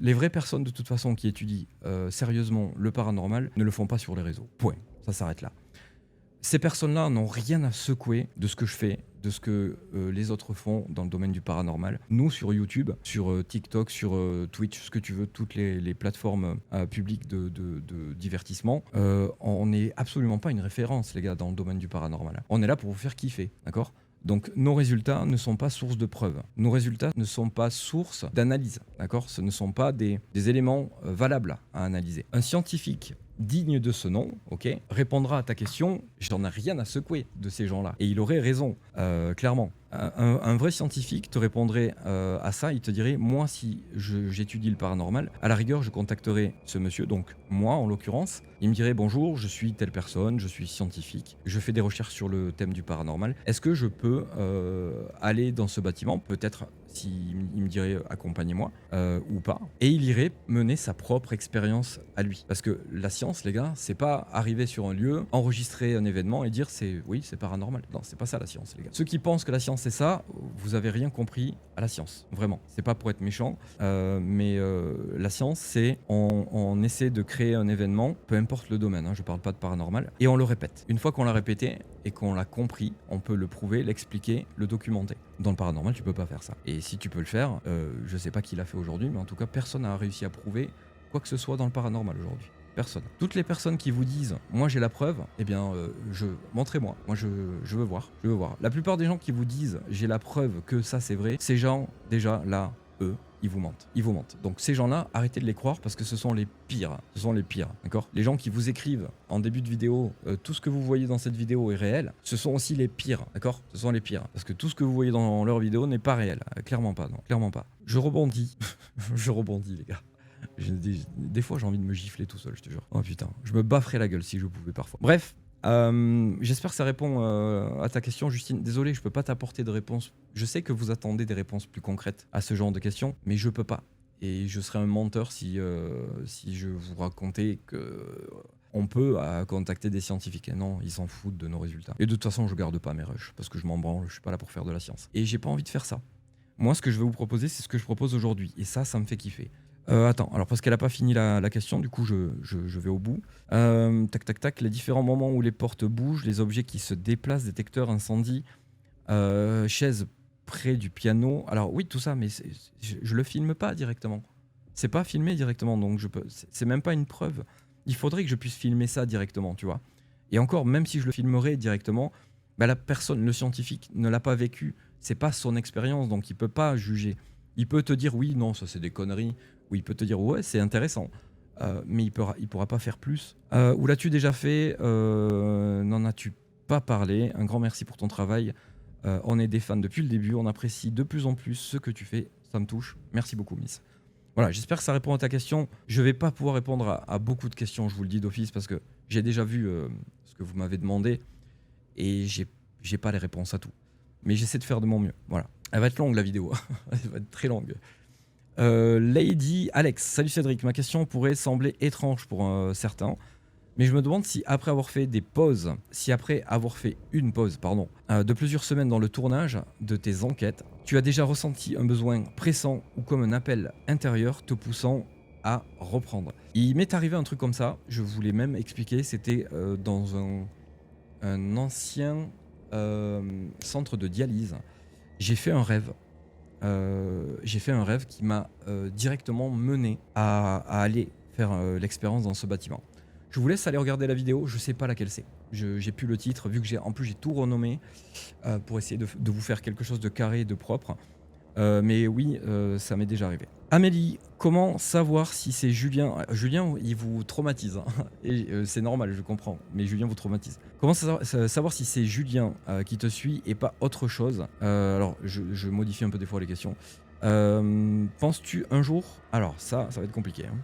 Les vraies personnes de toute façon qui étudient sérieusement le paranormal ne le font pas sur les réseaux, point, ça s'arrête là. Ces personnes-là n'ont rien à secouer de ce que je fais, de ce que les autres font dans le domaine du paranormal. Nous, sur YouTube, sur TikTok, sur Twitch, ce que tu veux, toutes les plateformes publiques de divertissement, on n'est absolument pas une référence, les gars, dans le domaine du paranormal. On est là pour vous faire kiffer, d'accord ? Donc nos résultats ne sont pas source de preuves. Nos résultats ne sont pas source d'analyse, d'accord ? Ce ne sont pas des éléments valables à analyser. Un scientifique digne de ce nom, ok, répondra à ta question, j'en ai rien à secouer de ces gens-là. Et il aurait raison, clairement. Un vrai scientifique te répondrait à ça, il te dirait, moi si j'étudie le paranormal, à la rigueur je contacterai ce monsieur, donc moi en l'occurrence, il me dirait bonjour, je suis telle personne, je suis scientifique, je fais des recherches sur le thème du paranormal, est-ce que je peux aller dans ce bâtiment, peut-être s'il me dirait accompagnez-moi ou pas, et il irait mener sa propre expérience à lui. Parce que la science, les gars, c'est pas arriver sur un lieu, enregistrer un événement et dire c'est paranormal. Non, c'est pas ça la science, les gars. Ceux qui pensent que la science pensez ça, vous avez rien compris à la science, vraiment. C'est pas pour être méchant, mais la science, c'est on essaie de créer un événement, peu importe le domaine, hein, je parle pas de paranormal, et on le répète. Une fois qu'on l'a répété et qu'on l'a compris, on peut le prouver, l'expliquer, le documenter. Dans le paranormal, tu peux pas faire ça. Et si tu peux le faire, je sais pas qui l'a fait aujourd'hui, mais en tout cas, personne n'a réussi à prouver quoi que ce soit dans le paranormal aujourd'hui. Personne. Toutes les personnes qui vous disent « moi j'ai la preuve », eh bien, montrez-moi, moi je veux voir, je veux voir. La plupart des gens qui vous disent « j'ai la preuve que ça c'est vrai », ces gens, déjà, là, eux, ils vous mentent. Ils vous mentent. Donc ces gens-là, arrêtez de les croire parce que ce sont les pires. Ce sont les pires, d'accord? Les gens qui vous écrivent en début de vidéo « tout ce que vous voyez dans cette vidéo est réel », ce sont aussi les pires, d'accord? Ce sont les pires. Parce que tout ce que vous voyez dans leur vidéo n'est pas réel. Clairement pas, non. Clairement pas. Je rebondis. Je rebondis, les gars. Des fois j'ai envie de me gifler tout seul, je te jure. Oh putain, je me bafferais la gueule si je pouvais parfois. Bref, j'espère que ça répond à ta question, Justine. Désolé, je peux pas t'apporter de réponse. Je sais que vous attendez des réponses plus concrètes à ce genre de questions, mais je peux pas. Et je serais un menteur si je vous racontais que on peut contacter des scientifiques. Et non, ils s'en foutent de nos résultats. Et de toute façon, je garde pas mes rushs parce que je m'en branle, je suis pas là pour faire de la science. Et j'ai pas envie de faire ça. Moi, ce que je vais vous proposer, c'est ce que je propose aujourd'hui. Et ça me fait kiffer. Attends, alors parce qu'elle a pas fini la question, du coup je vais au bout. Tac tac tac, les différents moments où les portes bougent, les objets qui se déplacent, détecteur incendie, chaise près du piano. Alors oui, tout ça, mais je le filme pas directement. C'est pas filmé directement, donc c'est même pas une preuve. Il faudrait que je puisse filmer ça directement, tu vois. Et encore, même si je le filmerais directement, bah, la personne, le scientifique, ne l'a pas vécu. C'est pas son expérience, donc il peut pas juger. Il peut te dire oui, non, ça c'est des conneries. Ou il peut te dire ouais, c'est intéressant. Mais il pourra pas faire plus. Où l'as-tu déjà fait? N'en as-tu pas parlé? Un grand merci pour ton travail. On est des fans depuis le début. On apprécie de plus en plus ce que tu fais. Ça me touche. Merci beaucoup, Miss. Voilà, j'espère que ça répond à ta question. Je vais pas pouvoir répondre à beaucoup de questions, je vous le dis d'office, parce que j'ai déjà vu ce que vous m'avez demandé et j'ai pas les réponses à tout. Mais j'essaie de faire de mon mieux. Voilà. Elle va être longue la vidéo. Elle va être très longue. Lady Alex, salut Cédric, ma question pourrait sembler étrange pour certains, mais je me demande si après avoir fait une pause, de plusieurs semaines dans le tournage de tes enquêtes, tu as déjà ressenti un besoin pressant ou comme un appel intérieur te poussant à reprendre. Il m'est arrivé un truc comme ça, je voulais même expliquer, c'était dans un ancien centre de dialyse. J'ai fait un rêve. Qui m'a directement mené à aller faire l'expérience dans ce bâtiment. Je vous laisse aller regarder la vidéo, je sais pas laquelle c'est. J'ai plus le titre, vu que j'ai tout renommé pour essayer de vous faire quelque chose de carré et de propre. Mais oui, ça m'est déjà arrivé. Amélie, comment savoir si c'est Julien? Julien, il vous traumatise. Hein. Et c'est normal, je comprends. Mais Julien vous traumatise. Comment savoir si c'est Julien qui te suit et pas autre chose? Alors, je modifie un peu des fois les questions. Penses-tu un jour... Alors, ça va être compliqué. Hein.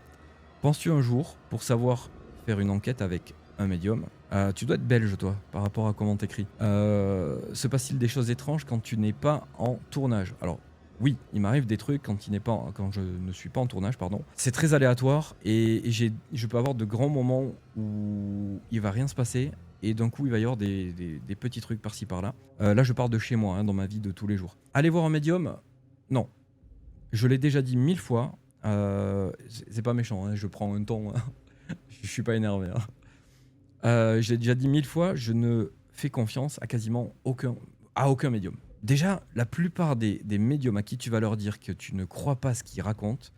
Penses-tu un jour, pour savoir faire une enquête avec un médium, tu dois être belge, toi, par rapport à comment t'écris. Se passe-t-il des choses étranges quand tu n'es pas en tournage? Alors, oui, il m'arrive des trucs quand je ne suis pas en tournage, pardon. C'est très aléatoire et je peux avoir de grands moments où il va rien se passer et d'un coup il va y avoir des petits trucs par-ci par-là. Là je parle de chez moi, hein, dans ma vie de tous les jours. Aller voir un médium, non. Je l'ai déjà dit 1000 fois. C'est pas méchant, hein, je prends un ton. Hein. Je suis pas énervé. Hein. Je l'ai déjà dit 1000 fois, je ne fais confiance à quasiment aucun médium. Déjà, la plupart des médiums à qui tu vas leur dire que tu ne crois pas ce qu'ils racontent,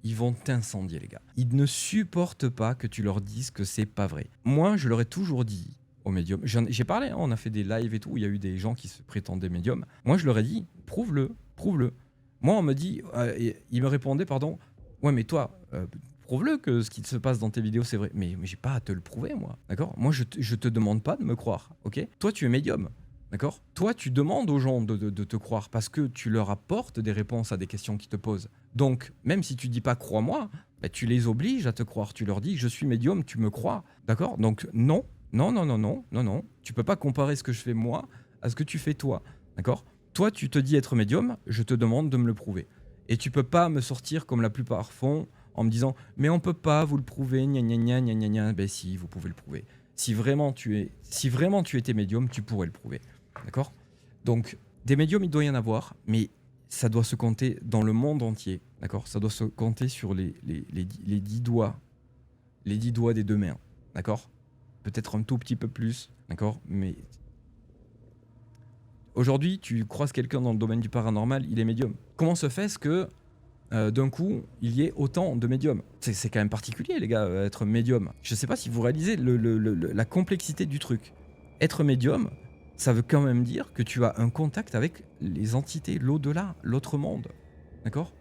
ils vont t'incendier, les gars. Ils ne supportent pas que tu leur dises que c'est pas vrai. Moi, je leur ai toujours dit aux médiums, j'ai parlé, hein, on a fait des lives et tout, où il y a eu des gens qui se prétendaient médiums. Moi, je leur ai dit, prouve-le. Moi, on me dit, ils me répondaient, pardon, ouais, mais toi, prouve-le que ce qui se passe dans tes vidéos, c'est vrai. Mais j'ai pas à te le prouver, moi, d'accord? Moi, je te demande pas de me croire, ok? Toi, tu es médium. D'accord? Toi, tu demandes aux gens de te croire parce que tu leur apportes des réponses à des questions qu'ils te posent. Donc, même si tu dis pas crois-moi, bah, tu les obliges à te croire. Tu leur dis je suis médium, tu me crois. D'accord? Donc, non. Tu peux pas comparer ce que je fais moi à ce que tu fais toi. D'accord? Toi, tu te dis être médium, je te demande de me le prouver. Et tu peux pas me sortir comme la plupart font en me disant mais on peut pas vous le prouver, gna gna gna gna gna gna. Ben si, vous pouvez le prouver. Si vraiment tu étais médium, tu pourrais le prouver. D'accord? Donc, Des médiums, il doit y en avoir, mais ça doit se compter dans le monde entier, d'accord? Ça doit se compter sur les 10 doigts, les 10 doigts des deux mains, d'accord? Peut-être un tout petit peu plus, d'accord? Mais aujourd'hui, tu croises quelqu'un dans le domaine du paranormal, il est médium. Comment se fait-ce que d'un coup, il y ait autant de médiums? C'est quand même particulier, les gars, être médium. Je sais pas si vous réalisez la complexité du truc. Être médium, ça veut quand même dire que tu as un contact avec les entités, l'au-delà, l'autre monde. D'accord?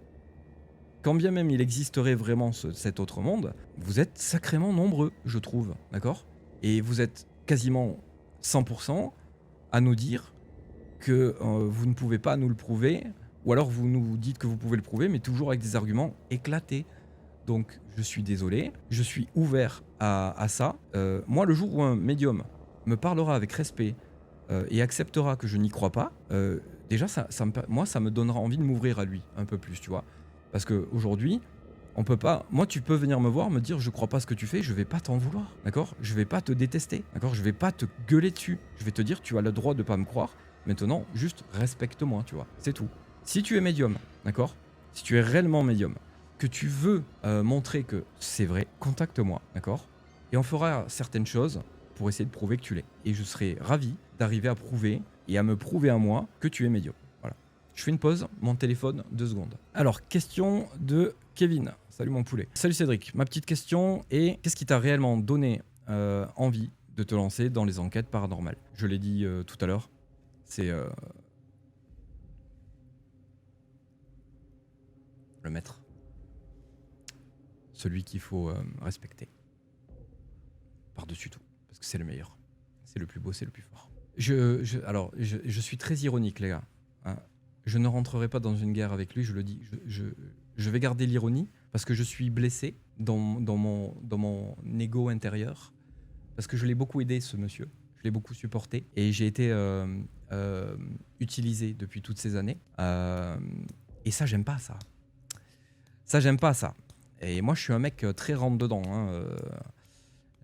Quand bien même il existerait vraiment cet autre monde, vous êtes sacrément nombreux, je trouve. D'accord? Et vous êtes quasiment 100% à nous dire que vous ne pouvez pas nous le prouver, ou alors vous nous dites que vous pouvez le prouver, mais toujours avec des arguments éclatés. Donc je suis désolé, je suis ouvert à ça. Moi, le jour où un médium me parlera avec respect et acceptera que je n'y crois pas, déjà, moi, ça me donnera envie de m'ouvrir à lui un peu plus, tu vois. Parce qu'aujourd'hui, on peut pas. Moi, tu peux venir me voir, me dire je crois pas ce que tu fais, je vais pas t'en vouloir, d'accord? Je vais pas te détester, d'accord? Je vais pas te gueuler dessus. Je vais te dire tu as le droit de pas me croire. Maintenant, juste respecte-moi, tu vois. C'est tout. Si tu es médium, d'accord? Si tu es réellement médium, que tu veux montrer que c'est vrai, contacte-moi, d'accord? Et on fera certaines choses pour essayer de prouver que tu l'es. Et je serai ravi d'arriver à prouver et à me prouver à moi que tu es médium. Voilà. Je fais une pause, mon téléphone, 2 secondes. Alors, question de Kevin. Salut mon poulet. Salut Cédric. Ma petite question est, qu'est-ce qui t'a réellement donné envie de te lancer dans les enquêtes paranormales? Je l'ai dit tout à l'heure, c'est le maître. Celui qu'il faut respecter. Par-dessus tout. Parce que c'est le meilleur. C'est le plus beau, c'est le plus fort. Je suis très ironique, les gars. Hein. Je ne rentrerai pas dans une guerre avec lui, je le dis. Je vais garder l'ironie parce que je suis blessé dans mon ego intérieur. Parce que je l'ai beaucoup aidé, ce monsieur. Je l'ai beaucoup supporté. Et j'ai été utilisé depuis toutes ces années. Et ça, j'aime pas ça. Ça, j'aime pas ça. Et moi, je suis un mec très rentre-dedans. Hein.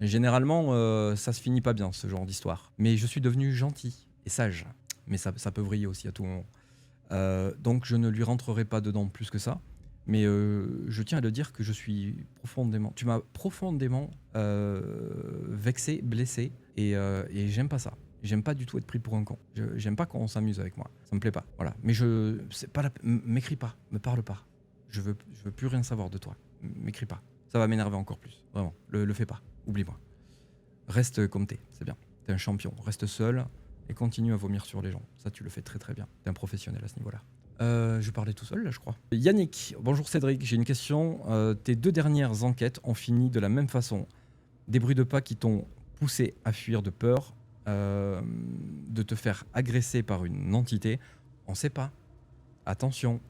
Généralement, ça se finit pas bien, ce genre d'histoire. Mais je suis devenu gentil et sage. Mais ça peut vriller aussi à tout moment. Donc, je ne lui rentrerai pas dedans plus que ça. Mais je tiens à le dire que je suis profondément... Tu m'as profondément vexé, blessé. Et j'aime pas ça. J'aime pas du tout être pris pour un con. J'aime pas quand on s'amuse avec moi. Ça me plaît pas. Voilà. Mais m'écris pas, me parle pas. Je veux plus rien savoir de toi. M'écris pas. Ça va m'énerver encore plus. Vraiment. Le fais pas. Oublie-moi. Reste comme t'es. C'est bien. T'es un champion. Reste seul et continue à vomir sur les gens. Ça, tu le fais très très bien. T'es un professionnel à ce niveau-là. Je parlais tout seul là, je crois. Yannick. Bonjour Cédric. J'ai une question. Tes 2 dernières enquêtes ont fini de la même façon. Des bruits de pas qui t'ont poussé à fuir de peur de te faire agresser par une entité. On sait pas. Attention.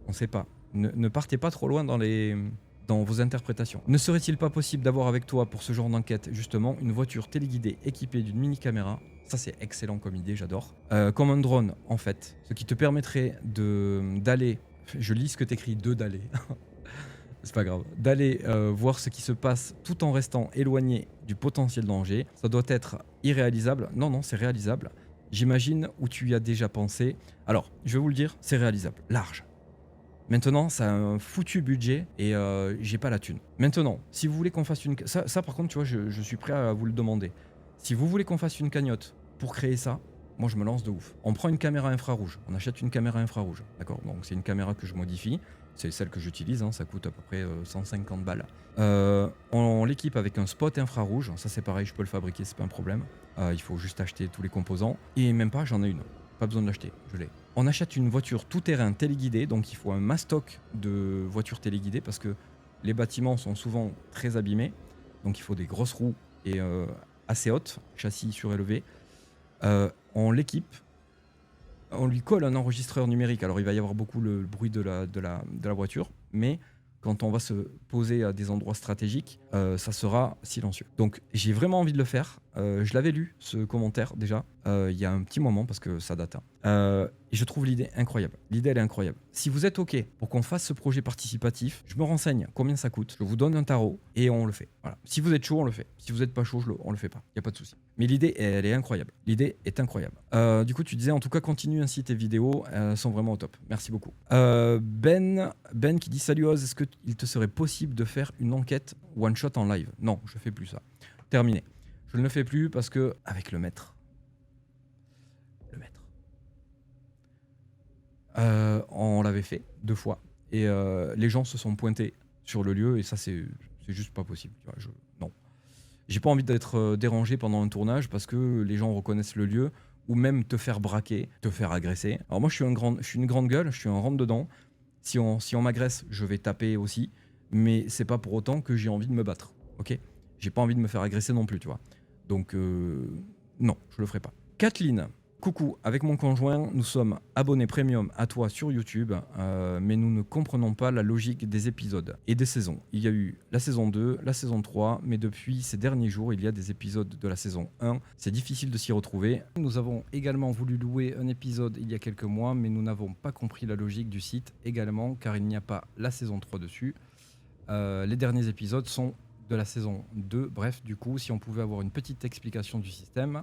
On sait pas. Ne partez pas trop loin dans vos interprétations. Ne serait-il pas possible d'avoir avec toi pour ce genre d'enquête justement une voiture téléguidée équipée d'une mini-caméra? Ça c'est excellent comme idée, j'adore. Comme un drone en fait, ce qui te permettrait d'aller, je lis ce que t'écris, d'aller, c'est pas grave, d'aller voir ce qui se passe tout en restant éloigné du potentiel danger. Ça doit être irréalisable. Non, c'est réalisable. J'imagine où tu y as déjà pensé. Alors, je vais vous le dire, c'est réalisable, large. Maintenant, ça a un foutu budget et j'ai pas la thune. Maintenant, si vous voulez qu'on fasse une... Ça par contre, tu vois, je suis prêt à vous le demander. Si vous voulez qu'on fasse une cagnotte pour créer ça, moi je me lance de ouf. On prend une caméra infrarouge, on achète une caméra infrarouge, d'accord? Donc c'est une caméra que je modifie, c'est celle que j'utilise, hein, ça coûte à peu près 150 balles. On l'équipe avec un spot infrarouge, ça c'est pareil, je peux le fabriquer, c'est pas un problème. Il faut juste acheter tous les composants, et même pas, j'en ai une. Pas besoin de l'acheter, je l'ai. On achète une voiture tout-terrain téléguidée, donc il faut un mastoc de voiture téléguidée parce que les bâtiments sont souvent très abîmés, donc il faut des grosses roues et assez hautes, châssis surélevé. On l'équipe, on lui colle un enregistreur numérique, alors il va y avoir beaucoup le bruit de la voiture, mais quand on va se poser à des endroits stratégiques, ça sera silencieux. Donc j'ai vraiment envie de le faire. je l'avais lu ce commentaire déjà il y a un petit moment parce que ça date. Hein. Et je trouve l'idée incroyable. L'idée elle est incroyable. Si vous êtes OK pour qu'on fasse ce projet participatif, je me renseigne combien ça coûte. Je vous donne un tarot et on le fait. Voilà. Si vous êtes chaud, on le fait. Si vous n'êtes pas chaud, on le fait pas. Il y a pas de souci. Mais l'idée elle est incroyable. L'idée est incroyable. Du coup tu disais en tout cas continue ainsi tes vidéos, elles sont vraiment au top. Merci beaucoup. Ben qui dit salut Oz, est-ce qu'il te serait possible de faire une enquête one shot en live? Non, je fais plus ça. Terminé. Je ne le fais plus parce que avec le maître. On l'avait fait 2 fois et les gens se sont pointés sur le lieu et ça c'est juste pas possible. Tu vois, non. J'ai pas envie d'être dérangé pendant un tournage parce que les gens reconnaissent le lieu ou même te faire braquer, te faire agresser. Alors moi je suis une grande gueule, je suis un rentre dedans. Si on m'agresse, je vais taper aussi, mais c'est pas pour autant que j'ai envie de me battre. OK? J'ai pas envie de me faire agresser non plus, tu vois. Donc non, je le ferai pas. Kathleen, coucou, avec mon conjoint, nous sommes abonnés premium à toi sur YouTube, mais nous ne comprenons pas la logique des épisodes et des saisons. Il y a eu la saison 2, la saison 3, mais depuis ces derniers jours, il y a des épisodes de la saison 1. C'est difficile de s'y retrouver. Nous avons également voulu louer un épisode il y a quelques mois, mais nous n'avons pas compris la logique du site également, car il n'y a pas la saison 3 dessus. Les derniers épisodes sont de la saison 2. Bref, du coup, si on pouvait avoir une petite explication du système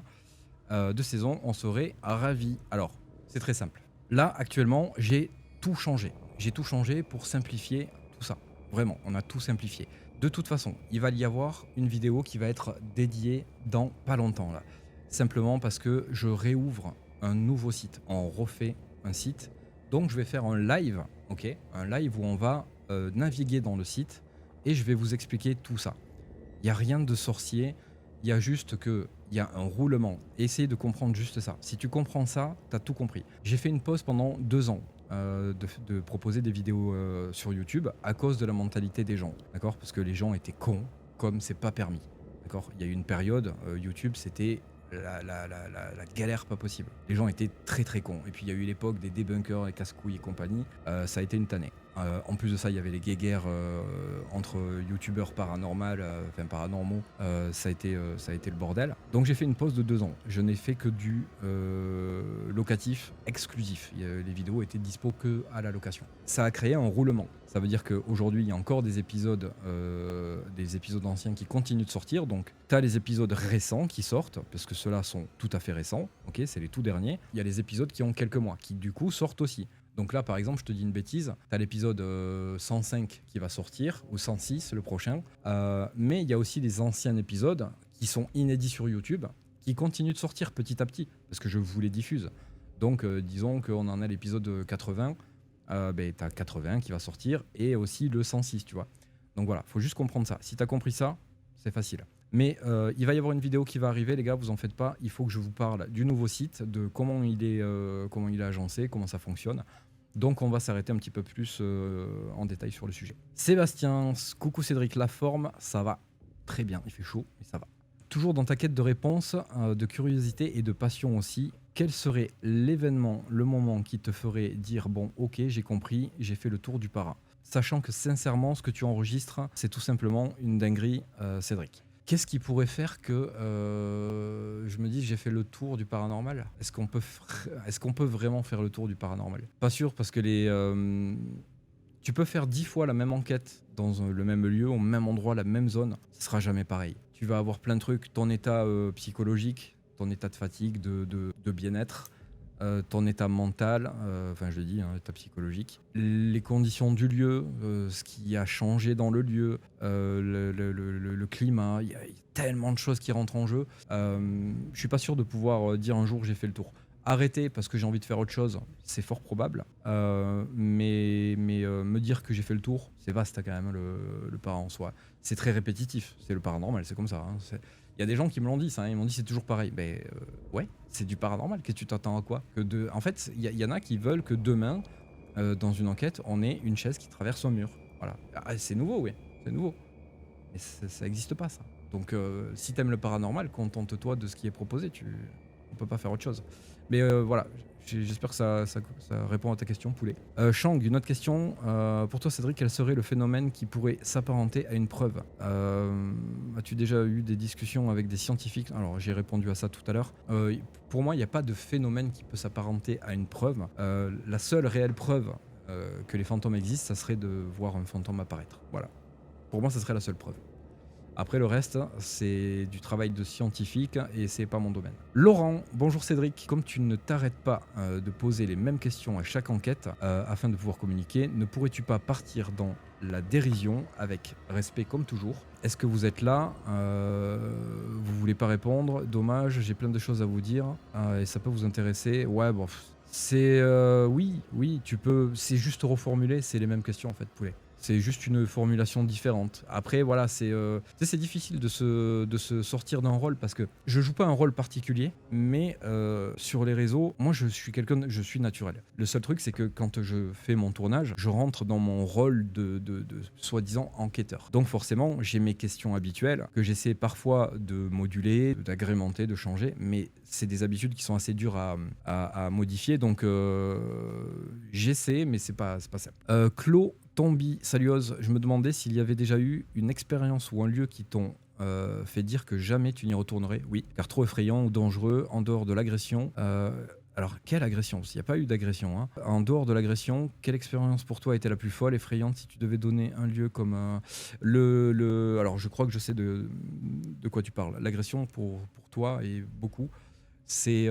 de saison, on serait ravis. Alors, c'est très simple. Là, actuellement, j'ai tout changé. J'ai tout changé pour simplifier tout ça. Vraiment, on a tout simplifié. De toute façon, il va y avoir une vidéo qui va être dédiée dans pas longtemps, là. Simplement parce que je réouvre un nouveau site. On refait un site. Donc, je vais faire un live, ok? Un live où on va naviguer dans le site et je vais vous expliquer tout ça. Il n'y a rien de sorcier. Il y a juste que il y a un roulement. Essayez de comprendre juste ça. Si tu comprends ça, tu as tout compris. J'ai fait une pause pendant 2 ans de proposer des vidéos sur YouTube à cause de la mentalité des gens. D'accord? Parce que les gens étaient cons, comme c'est pas permis. D'accord? Il y a eu une période, YouTube, c'était la galère pas possible. Les gens étaient très très cons. Et puis il y a eu l'époque des débunkers, les casse-couilles et compagnie. Ça a été une tannée. En plus de ça, il y avait les guéguerres entre youtubeurs paranormaux. Ça a été le bordel. Donc j'ai fait une pause de 2 ans. Je n'ai fait que du locatif exclusif. Les vidéos étaient dispo que à la location. Ça a créé un roulement. Ça veut dire qu'aujourd'hui, il y a encore des épisodes anciens qui continuent de sortir. Donc, tu as les épisodes récents qui sortent, parce que ceux-là sont tout à fait récents. Ok, c'est les tout derniers. Il y a les épisodes qui ont quelques mois, qui du coup sortent aussi. Donc là, par exemple, je te dis une bêtise, tu as l'épisode 105 qui va sortir, ou 106 le prochain. Mais il y a aussi les anciens épisodes qui sont inédits sur YouTube, qui continuent de sortir petit à petit, parce que je vous les diffuse. Donc, disons qu'on en a l'épisode 80. T'as 80 qui va sortir et aussi le 106, tu vois. Donc voilà, faut juste comprendre ça. Si t'as compris ça, c'est facile. Mais il va y avoir une vidéo qui va arriver, les gars, vous en faites pas. Il faut que je vous parle du nouveau site, de comment il est agencé, comment ça fonctionne. Donc on va s'arrêter un petit peu plus en détail sur le sujet. Sébastien, coucou Cédric, la forme, ça va très bien. Il fait chaud, mais ça va. Toujours dans ta quête de réponse, de curiosité et de passion aussi, quel serait l'événement, le moment qui te ferait dire bon, ok, j'ai compris, j'ai fait le tour du para? Sachant que sincèrement, ce que tu enregistres, c'est tout simplement une dinguerie, Cédric. Qu'est-ce qui pourrait faire que je me dis j'ai fait le tour du paranormal? Est-ce qu'on peut vraiment faire le tour du paranormal? Pas sûr, parce que tu peux faire 10 fois la même enquête dans le même lieu, au même endroit, la même zone, ce sera jamais pareil. Tu vas avoir plein de trucs, ton état psychologique, ton état de fatigue, de bien-être, ton état mental, je le dis, hein, état psychologique, les conditions du lieu, ce qui a changé dans le lieu, le climat, il y a tellement de choses qui rentrent en jeu. Je suis pas sûr de pouvoir dire un jour j'ai fait le tour. Arrêter parce que j'ai envie de faire autre chose, c'est fort probable. Mais me dire que j'ai fait le tour, c'est vaste quand même, le para en soi. C'est très répétitif, c'est le paranormal, c'est comme ça. Hein. Il y a des gens qui me l'ont dit, ça, ils m'ont dit c'est toujours pareil. Ouais, c'est du paranormal, qu'est-ce que tu t'attends à quoi? En fait, il y en a qui veulent que demain, dans une enquête, on ait une chaise qui traverse un mur. Voilà. Ah, c'est nouveau, oui, c'est nouveau. Mais ça n'existe pas, ça. Donc si t'aimes le paranormal, contente-toi de ce qui est proposé. On peut pas faire autre chose. Mais voilà, j'espère que ça répond à ta question, poulet. Shang, une autre question. Pour toi, Cédric, quel serait le phénomène qui pourrait s'apparenter à une preuve? As-tu déjà eu des discussions avec des scientifiques? Alors, j'ai répondu à ça tout à l'heure. Pour moi, il n'y a pas de phénomène qui peut s'apparenter à une preuve. La seule réelle preuve que les fantômes existent, ça serait de voir un fantôme apparaître. Voilà. Pour moi, ça serait la seule preuve. Après le reste, c'est du travail de scientifique et c'est pas mon domaine. Laurent, bonjour Cédric. Comme tu ne t'arrêtes pas de poser les mêmes questions à chaque enquête afin de pouvoir communiquer, ne pourrais-tu pas partir dans la dérision avec respect comme toujours? Est-ce que vous êtes là? Vous voulez pas répondre? Dommage, j'ai plein de choses à vous dire et ça peut vous intéresser. Ouais, bon, c'est oui, tu peux. C'est juste reformuler, c'est les mêmes questions en fait, poulet. C'est juste une formulation différente. Après, voilà, c'est difficile de se sortir d'un rôle parce que je joue pas un rôle particulier, mais sur les réseaux, moi, je suis naturel. Le seul truc, c'est que quand je fais mon tournage, je rentre dans mon rôle de soi-disant enquêteur. Donc forcément, j'ai mes questions habituelles que j'essaie parfois de moduler, d'agrémenter, de changer, mais c'est des habitudes qui sont assez dures à modifier. Donc j'essaie, mais c'est pas simple. Clos Tombi, salut Oz, je me demandais s'il y avait déjà eu une expérience ou un lieu qui t'ont fait dire que jamais tu n'y retournerais. Oui, car trop effrayant ou dangereux en dehors de l'agression. Alors, quelle agression? S'il n'y a pas eu d'agression. Hein. En dehors de l'agression, quelle expérience pour toi était la plus folle, effrayante, si tu devais donner un lieu comme alors, je crois que je sais de quoi tu parles. L'agression pour toi et beaucoup, c'est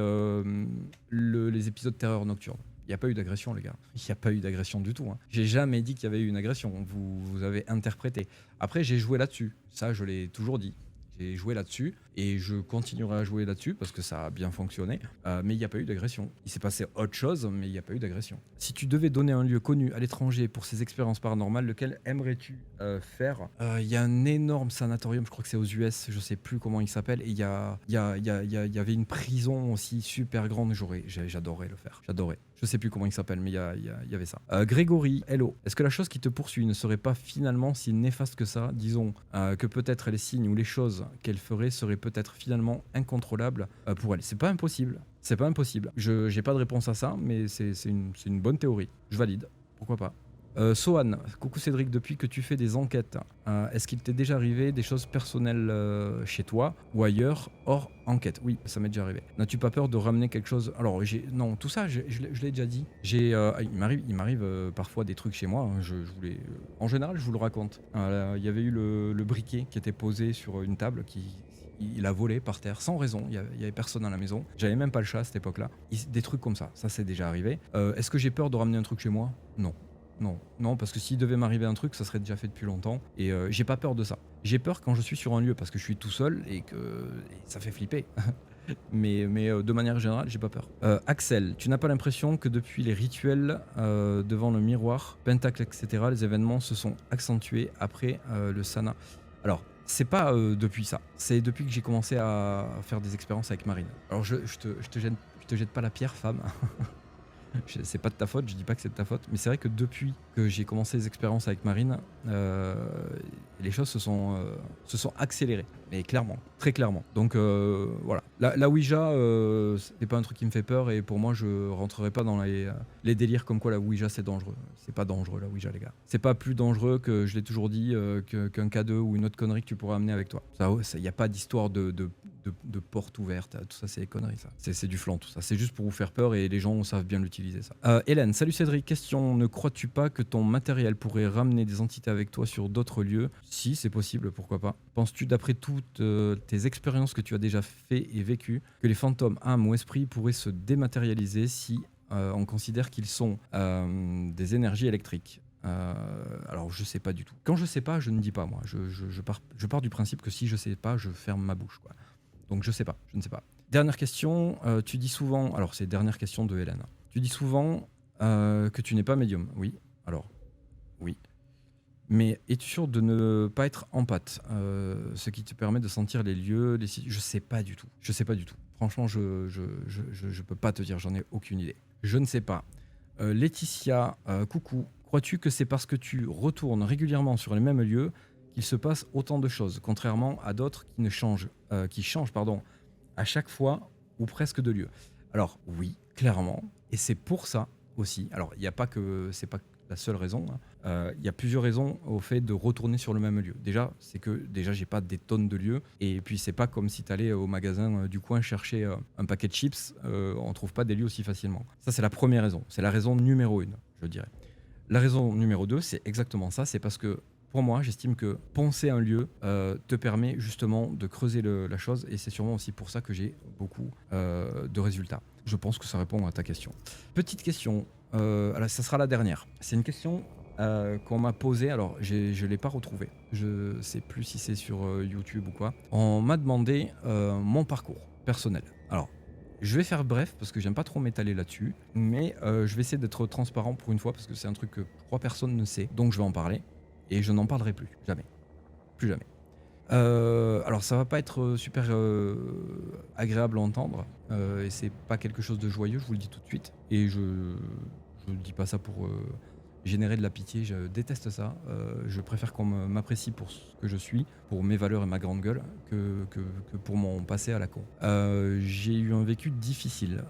les épisodes Terreur Nocturne. Il n'y a pas eu d'agression, les gars. Il n'y a pas eu d'agression du tout. Hein. J'ai jamais dit qu'il y avait eu une agression. Vous avez interprété. Après, j'ai joué là-dessus. Ça, je l'ai toujours dit. J'ai joué là-dessus et je continuerai à jouer là-dessus parce que ça a bien fonctionné. Mais il n'y a pas eu d'agression. Il s'est passé autre chose, mais il n'y a pas eu d'agression. Si tu devais donner un lieu connu à l'étranger pour ces expériences paranormales, lequel aimerais-tu faire? Il y a un énorme sanatorium, je crois que c'est aux US, je sais plus comment il s'appelle. Et il y avait une prison aussi super grande. J'adorais le faire. J'adorais. Je sais plus comment il s'appelle, mais il y avait ça. Grégory, hello. Est-ce que la chose qui te poursuit ne serait pas finalement si néfaste que ça? Disons que peut-être les signes ou les choses qu'elle ferait seraient peut-être finalement incontrôlables pour elle. C'est pas impossible. C'est pas impossible. Je j'ai pas de réponse à ça, mais c'est une bonne théorie. Je valide. Pourquoi pas? Sohan, coucou Cédric, depuis que tu fais des enquêtes, est-ce qu'il t'est déjà arrivé des choses personnelles chez toi ou ailleurs hors enquête? Oui, ça m'est déjà arrivé. N'as-tu pas peur de ramener quelque chose? Alors, non, tout ça, je l'ai déjà dit. Il m'arrive parfois des trucs chez moi. Hein, en général, je vous le raconte. Il y avait eu le briquet qui était posé sur une table il a volé par terre sans raison, il y avait personne à la maison, j'avais même pas le chat à cette époque-là. Des trucs comme ça c'est déjà arrivé. Est-ce que j'ai peur de ramener un truc chez moi? Non. Non, parce que s'il devait m'arriver un truc, ça serait déjà fait depuis longtemps. Et j'ai pas peur de ça. J'ai peur quand je suis sur un lieu parce que je suis tout seul et que ça fait flipper. mais de manière générale, j'ai pas peur. Axel, tu n'as pas l'impression que depuis les rituels devant le miroir, pentacle, etc., les événements se sont accentués après le sana? Alors, c'est pas depuis ça. C'est depuis que j'ai commencé à faire des expériences avec Marine. Alors, je te jette pas la pierre, femme. C'est pas de ta faute, je dis pas que c'est de ta faute, mais c'est vrai que depuis que j'ai commencé les expériences avec Marine, les choses se sont accélérées, mais clairement, très clairement. Donc voilà. La Ouija, c'est pas un truc qui me fait peur et pour moi, je rentrerai pas dans les délires comme quoi la Ouija c'est dangereux. C'est pas dangereux la Ouija, les gars. C'est pas plus dangereux que, je l'ai toujours dit, qu'un K2 ou une autre connerie que tu pourrais amener avec toi. Ça, y a pas d'histoire de porte ouverte, tout ça c'est des conneries, ça. C'est du flan, tout ça. C'est juste pour vous faire peur et les gens savent bien l'utiliser, ça. Hélène, salut Cédric, question, ne crois-tu pas que ton matériel pourrait ramener des entités avec toi sur d'autres lieux? Si, c'est possible, pourquoi pas. Penses-tu, d'après toutes tes expériences que tu as déjà fait et vécues, que les fantômes, âmes ou esprits pourraient se dématérialiser si on considère qu'ils sont des énergies électriques? Alors je sais pas du tout. Quand je sais pas, je ne dis pas, moi. Je pars du principe que si je sais pas, je ferme ma bouche, quoi. Donc je sais pas, je ne sais pas. Dernière question, tu dis souvent, alors c'est dernière question de Hélène, tu dis souvent que tu n'es pas médium. Oui, alors, oui. Mais es-tu sûr de ne pas être empathe, ce qui te permet de sentir les lieux, les sites? Je sais pas du tout, je sais pas du tout. Franchement, je peux pas te dire, j'en ai aucune idée. Je ne sais pas. Laetitia, coucou, crois-tu que c'est parce que tu retournes régulièrement sur les mêmes lieux qu'il se passe autant de choses, contrairement à d'autres qui changent à chaque fois ou presque de lieu. Alors oui, clairement, et c'est pour ça aussi. Alors il n'y a pas que c'est pas la seule raison, hein. Il y a plusieurs raisons au fait de retourner sur le même lieu. Déjà, c'est que déjà j'ai pas des tonnes de lieux, et puis c'est pas comme si tu allais au magasin du coin chercher un paquet de chips. On trouve pas des lieux aussi facilement. Ça c'est la première raison. C'est la raison numéro une, je dirais. La raison numéro 2, c'est exactement ça, c'est parce que pour moi, j'estime que penser un lieu te permet justement de creuser la chose, et c'est sûrement aussi pour ça que j'ai beaucoup de résultats. Je pense que ça répond à ta question. Petite question, alors ça sera la dernière. C'est une question qu'on m'a posée, alors je ne l'ai pas retrouvée. Je ne sais plus si c'est sur YouTube ou quoi. On m'a demandé mon parcours personnel. Alors, je vais faire bref parce que j'aime pas trop m'étaler là-dessus, mais je vais essayer d'être transparent pour une fois parce que c'est un truc que je crois personne ne sait, donc je vais en parler et je n'en parlerai plus, jamais, plus jamais. Alors ça va pas être super agréable à entendre et c'est pas quelque chose de joyeux, je vous le dis tout de suite, et je ne dis pas ça pour générer de la pitié, je déteste ça. Je préfère qu'on m'apprécie pour ce que je suis, pour mes valeurs et ma grande gueule, que pour mon passé à la con. J'ai eu un vécu difficile.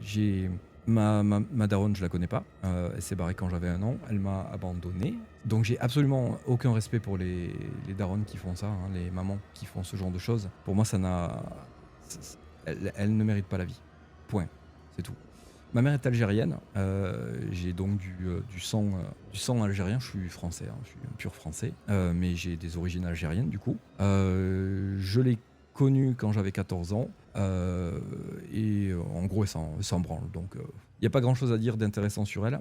J'ai ma daronne, je la connais pas. Elle s'est barrée quand j'avais 1 an. Elle m'a abandonné. Donc j'ai absolument aucun respect pour les daronnes qui font ça, hein, les mamans qui font ce genre de choses. Pour moi, ça n'a, elle ne mérite pas la vie. Point. C'est tout. Ma mère est algérienne, j'ai donc du sang algérien, je suis français, hein, je suis un pur français, mais j'ai des origines algériennes du coup. Je l'ai connue quand j'avais 14 ans, et en gros elle s'en branle, donc il n'y a pas grand chose à dire d'intéressant sur elle.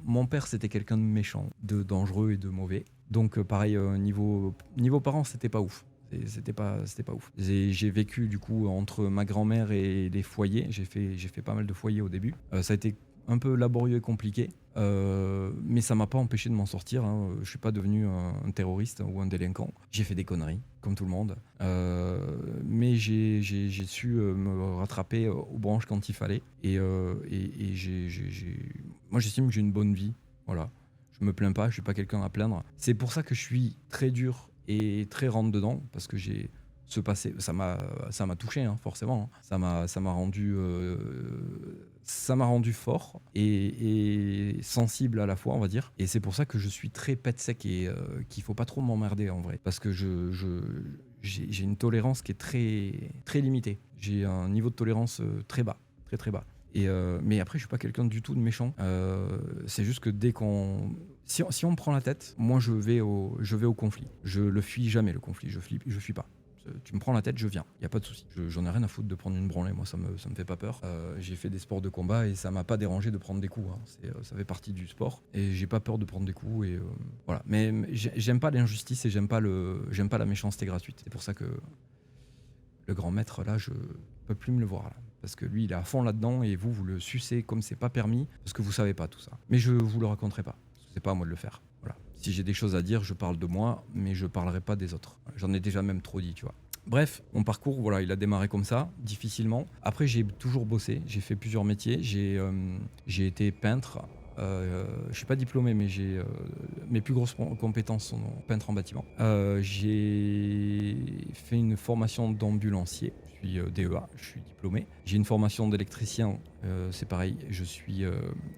Mon père c'était quelqu'un de méchant, de dangereux et de mauvais, donc pareil, niveau parents c'était pas ouf. C'était pas ouf. J'ai vécu du coup entre ma grand-mère et les foyers. J'ai fait pas mal de foyers au début. Ça a été un peu laborieux et compliqué, mais ça m'a pas empêché de m'en sortir, hein. Je suis pas devenu un terroriste ou un délinquant. J'ai fait des conneries, comme tout le monde, mais j'ai su me rattraper aux branches quand il fallait. Et moi j'estime que j'ai une bonne vie. Voilà. Je me plains pas, je suis pas quelqu'un à plaindre. C'est pour ça que je suis très dur et très rentre dedans, parce que j'ai ce passé, ça m'a touché, hein, forcément, hein. Ça m'a rendu fort et sensible à la fois, on va dire, et c'est pour ça que je suis très pet sec, et qu'il faut pas trop m'emmerder en vrai, parce que j'ai une tolérance qui est très limitée. J'ai un niveau de tolérance très bas, très bas. Mais après, je suis pas quelqu'un du tout de méchant. C'est juste que dès qu'on... Si on me prend la tête, moi je vais au conflit. Je le fuis jamais, le conflit. Je fuis pas. Tu me prends la tête, je viens. Y a pas de souci. J'en ai rien à foutre de prendre une branlée. Moi, ça me fait pas peur. J'ai fait des sports de combat et ça m'a pas dérangé de prendre des coups, hein. Ça fait partie du sport et j'ai pas peur de prendre des coups, et voilà. Mais j'aime pas l'injustice et j'aime pas la méchanceté gratuite. C'est pour ça que le grand maître là, je peux plus me le voir là. Parce que lui, il est à fond là-dedans et vous le sucez comme c'est pas permis, parce que vous savez pas tout ça. Mais je vous le raconterai pas, parce que c'est pas à moi de le faire. Voilà. Si j'ai des choses à dire, je parle de moi, mais je parlerai pas des autres. J'en ai déjà même trop dit, tu vois. Bref, mon parcours, voilà, il a démarré comme ça, difficilement. Après, j'ai toujours bossé, j'ai fait plusieurs métiers. J'ai été peintre. Je suis pas diplômé, mais mes plus grosses compétences sont peintre en bâtiment. J'ai fait une formation d'ambulancier. Je suis DEA, je suis diplômé. J'ai une formation d'électricien, c'est pareil, je suis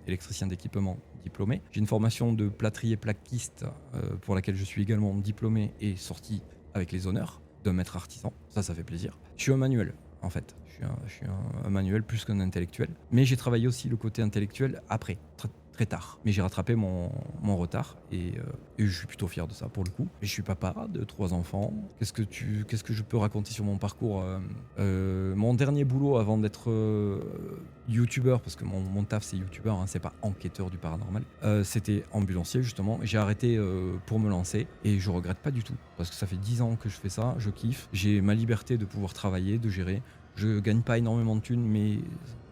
électricien d'équipement diplômé. J'ai une formation de plâtrier plaquiste pour laquelle je suis également diplômé et sorti avec les honneurs d'un maître artisan. Ça fait plaisir. Je suis un manuel, en fait. Je suis un manuel plus qu'un intellectuel. Mais j'ai travaillé aussi le côté intellectuel après, très tard. Mais j'ai rattrapé mon retard, et je suis plutôt fier de ça pour le coup. Et je suis papa de 3 enfants. Qu'est-ce que je peux raconter sur mon parcours? Mon dernier boulot avant d'être youtubeur, parce que mon taf c'est youtubeur, hein, c'est pas enquêteur du paranormal, c'était ambulancier justement. J'ai arrêté pour me lancer et je regrette pas du tout, parce que ça fait 10 ans que je fais ça, je kiffe. J'ai ma liberté de pouvoir travailler, de gérer. Je gagne pas énormément de thunes, mais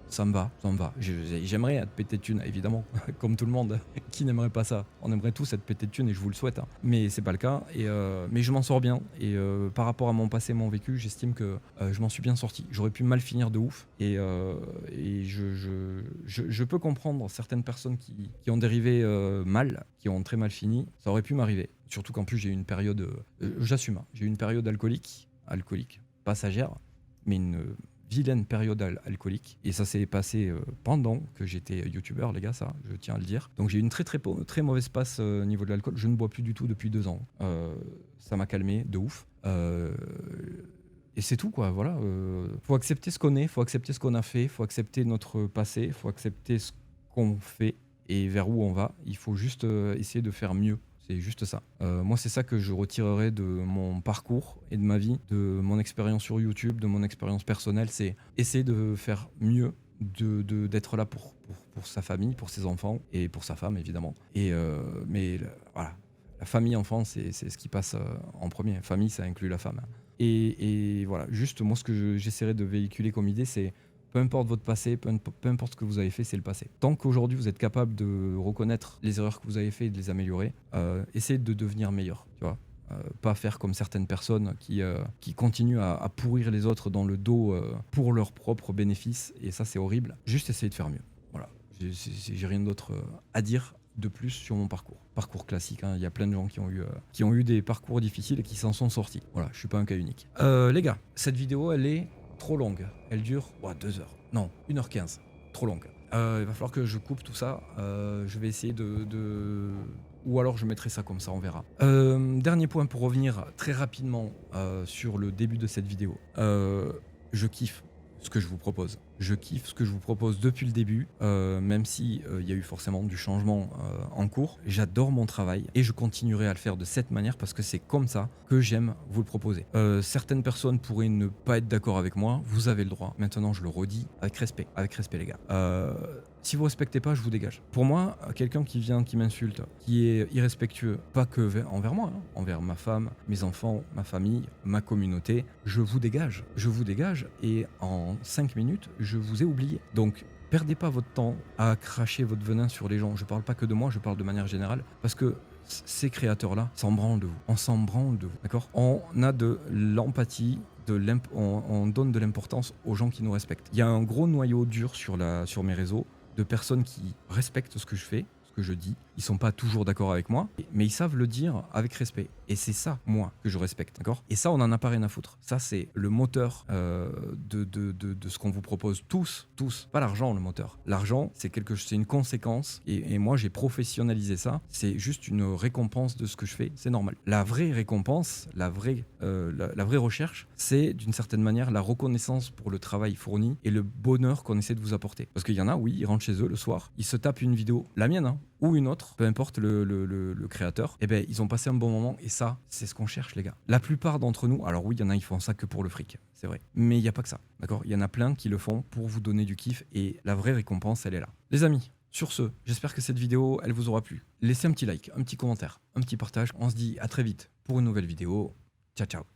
ça me va. J'aimerais être pété de thunes, évidemment, comme tout le monde. Qui n'aimerait pas ça? On aimerait tous être pété de thunes, et je vous le souhaite, hein. Mais c'est pas le cas, mais je m'en sors bien. Et par rapport à mon passé, mon vécu, j'estime que je m'en suis bien sorti. J'aurais pu mal finir de ouf, et je peux comprendre certaines personnes qui ont dérivé mal, qui ont très mal fini. Ça aurait pu m'arriver. Surtout qu'en plus, j'ai eu une période, j'assume, hein, j'ai eu une période alcoolique, passagère, mais une vilaine période alcoolique. Et ça s'est passé pendant que j'étais youtubeur, les gars, ça, je tiens à le dire. Donc j'ai eu une très mauvaise passe au niveau de l'alcool. Je ne bois plus du tout depuis 2 ans. Ça m'a calmé de ouf. Et c'est tout, quoi, voilà. Faut accepter ce qu'on est, faut accepter ce qu'on a fait, faut accepter notre passé, faut accepter ce qu'on fait et vers où on va. Il faut juste essayer de faire mieux. C'est juste ça. Moi, c'est ça que je retirerai de mon parcours et de ma vie, de mon expérience sur YouTube, de mon expérience personnelle. C'est essayer de faire mieux, d'être là pour sa famille, pour ses enfants et pour sa femme, évidemment. Mais voilà, la famille, enfant, c'est ce qui passe en premier. Famille, ça inclut la femme. Et voilà, juste moi, ce que j'essaierai de véhiculer comme idée, c'est peu importe votre passé, peu importe ce que vous avez fait, c'est le passé. Tant qu'aujourd'hui vous êtes capable de reconnaître les erreurs que vous avez fait et de les améliorer, essayez de devenir meilleur, tu vois. Pas faire comme certaines personnes qui continuent à pourrir les autres dans le dos pour leur propre bénéfice, et ça c'est horrible. Juste essayez de faire mieux. Voilà, j'ai rien d'autre à dire de plus sur mon parcours. Parcours classique, hein. Il y a plein de gens qui ont eu des parcours difficiles et qui s'en sont sortis. Voilà, je suis pas un cas unique. Les gars, cette vidéo elle est trop longue. Elle dure 2 heures. Non, 1h15. Trop longue. Il va falloir que je coupe tout ça. Je vais essayer ou alors je mettrai ça comme ça, on verra. Dernier point pour revenir très rapidement sur le début de cette vidéo. Je kiffe ce que je vous propose. Je kiffe ce que je vous propose depuis le début, même si il y a eu forcément du changement en cours. J'adore mon travail et je continuerai à le faire de cette manière parce que c'est comme ça que j'aime vous le proposer. Certaines personnes pourraient ne pas être d'accord avec moi, vous avez le droit. Maintenant, je le redis avec respect les gars. Si vous respectez pas, je vous dégage. Pour moi, quelqu'un qui vient, qui m'insulte, qui est irrespectueux, pas que envers moi, hein, envers ma femme, mes enfants, ma famille, ma communauté, je vous dégage. Je vous dégage et en 5 minutes, je vous ai oublié. Donc, perdez pas votre temps à cracher votre venin sur les gens. Je parle pas que de moi, je parle de manière générale. Parce que ces créateurs-là s'en branlent de vous. On s'en branle de vous, d'accord? On a de l'empathie, on donne de l'importance aux gens qui nous respectent. Il y a un gros noyau dur sur mes réseaux de personnes qui respectent ce que je fais, ce que je dis. Ils sont pas toujours d'accord avec moi, mais ils savent le dire avec respect. Et c'est ça, moi, que je respecte, d'accord? Et ça, on en a pas rien à foutre. Ça, c'est le moteur de ce qu'on vous propose tous. Pas l'argent, le moteur. L'argent, c'est une conséquence. Et moi, j'ai professionnalisé ça. C'est juste une récompense de ce que je fais. C'est normal. La vraie récompense, la vraie recherche, c'est d'une certaine manière la reconnaissance pour le travail fourni et le bonheur qu'on essaie de vous apporter. Parce qu'il y en a, oui, ils rentrent chez eux le soir, ils se tapent une vidéo, la mienne, hein, ou une autre, peu importe le créateur, et ben ils ont passé un bon moment et ça, c'est ce qu'on cherche, les gars. La plupart d'entre nous, alors oui, il y en a, ils font ça que pour le fric, c'est vrai, mais il n'y a pas que ça, d'accord? Il y en a plein qui le font pour vous donner du kiff et la vraie récompense, elle est là. Les amis, sur ce, j'espère que cette vidéo, elle vous aura plu. Laissez un petit like, un petit commentaire, un petit partage. On se dit à très vite pour une nouvelle vidéo. Ciao, ciao.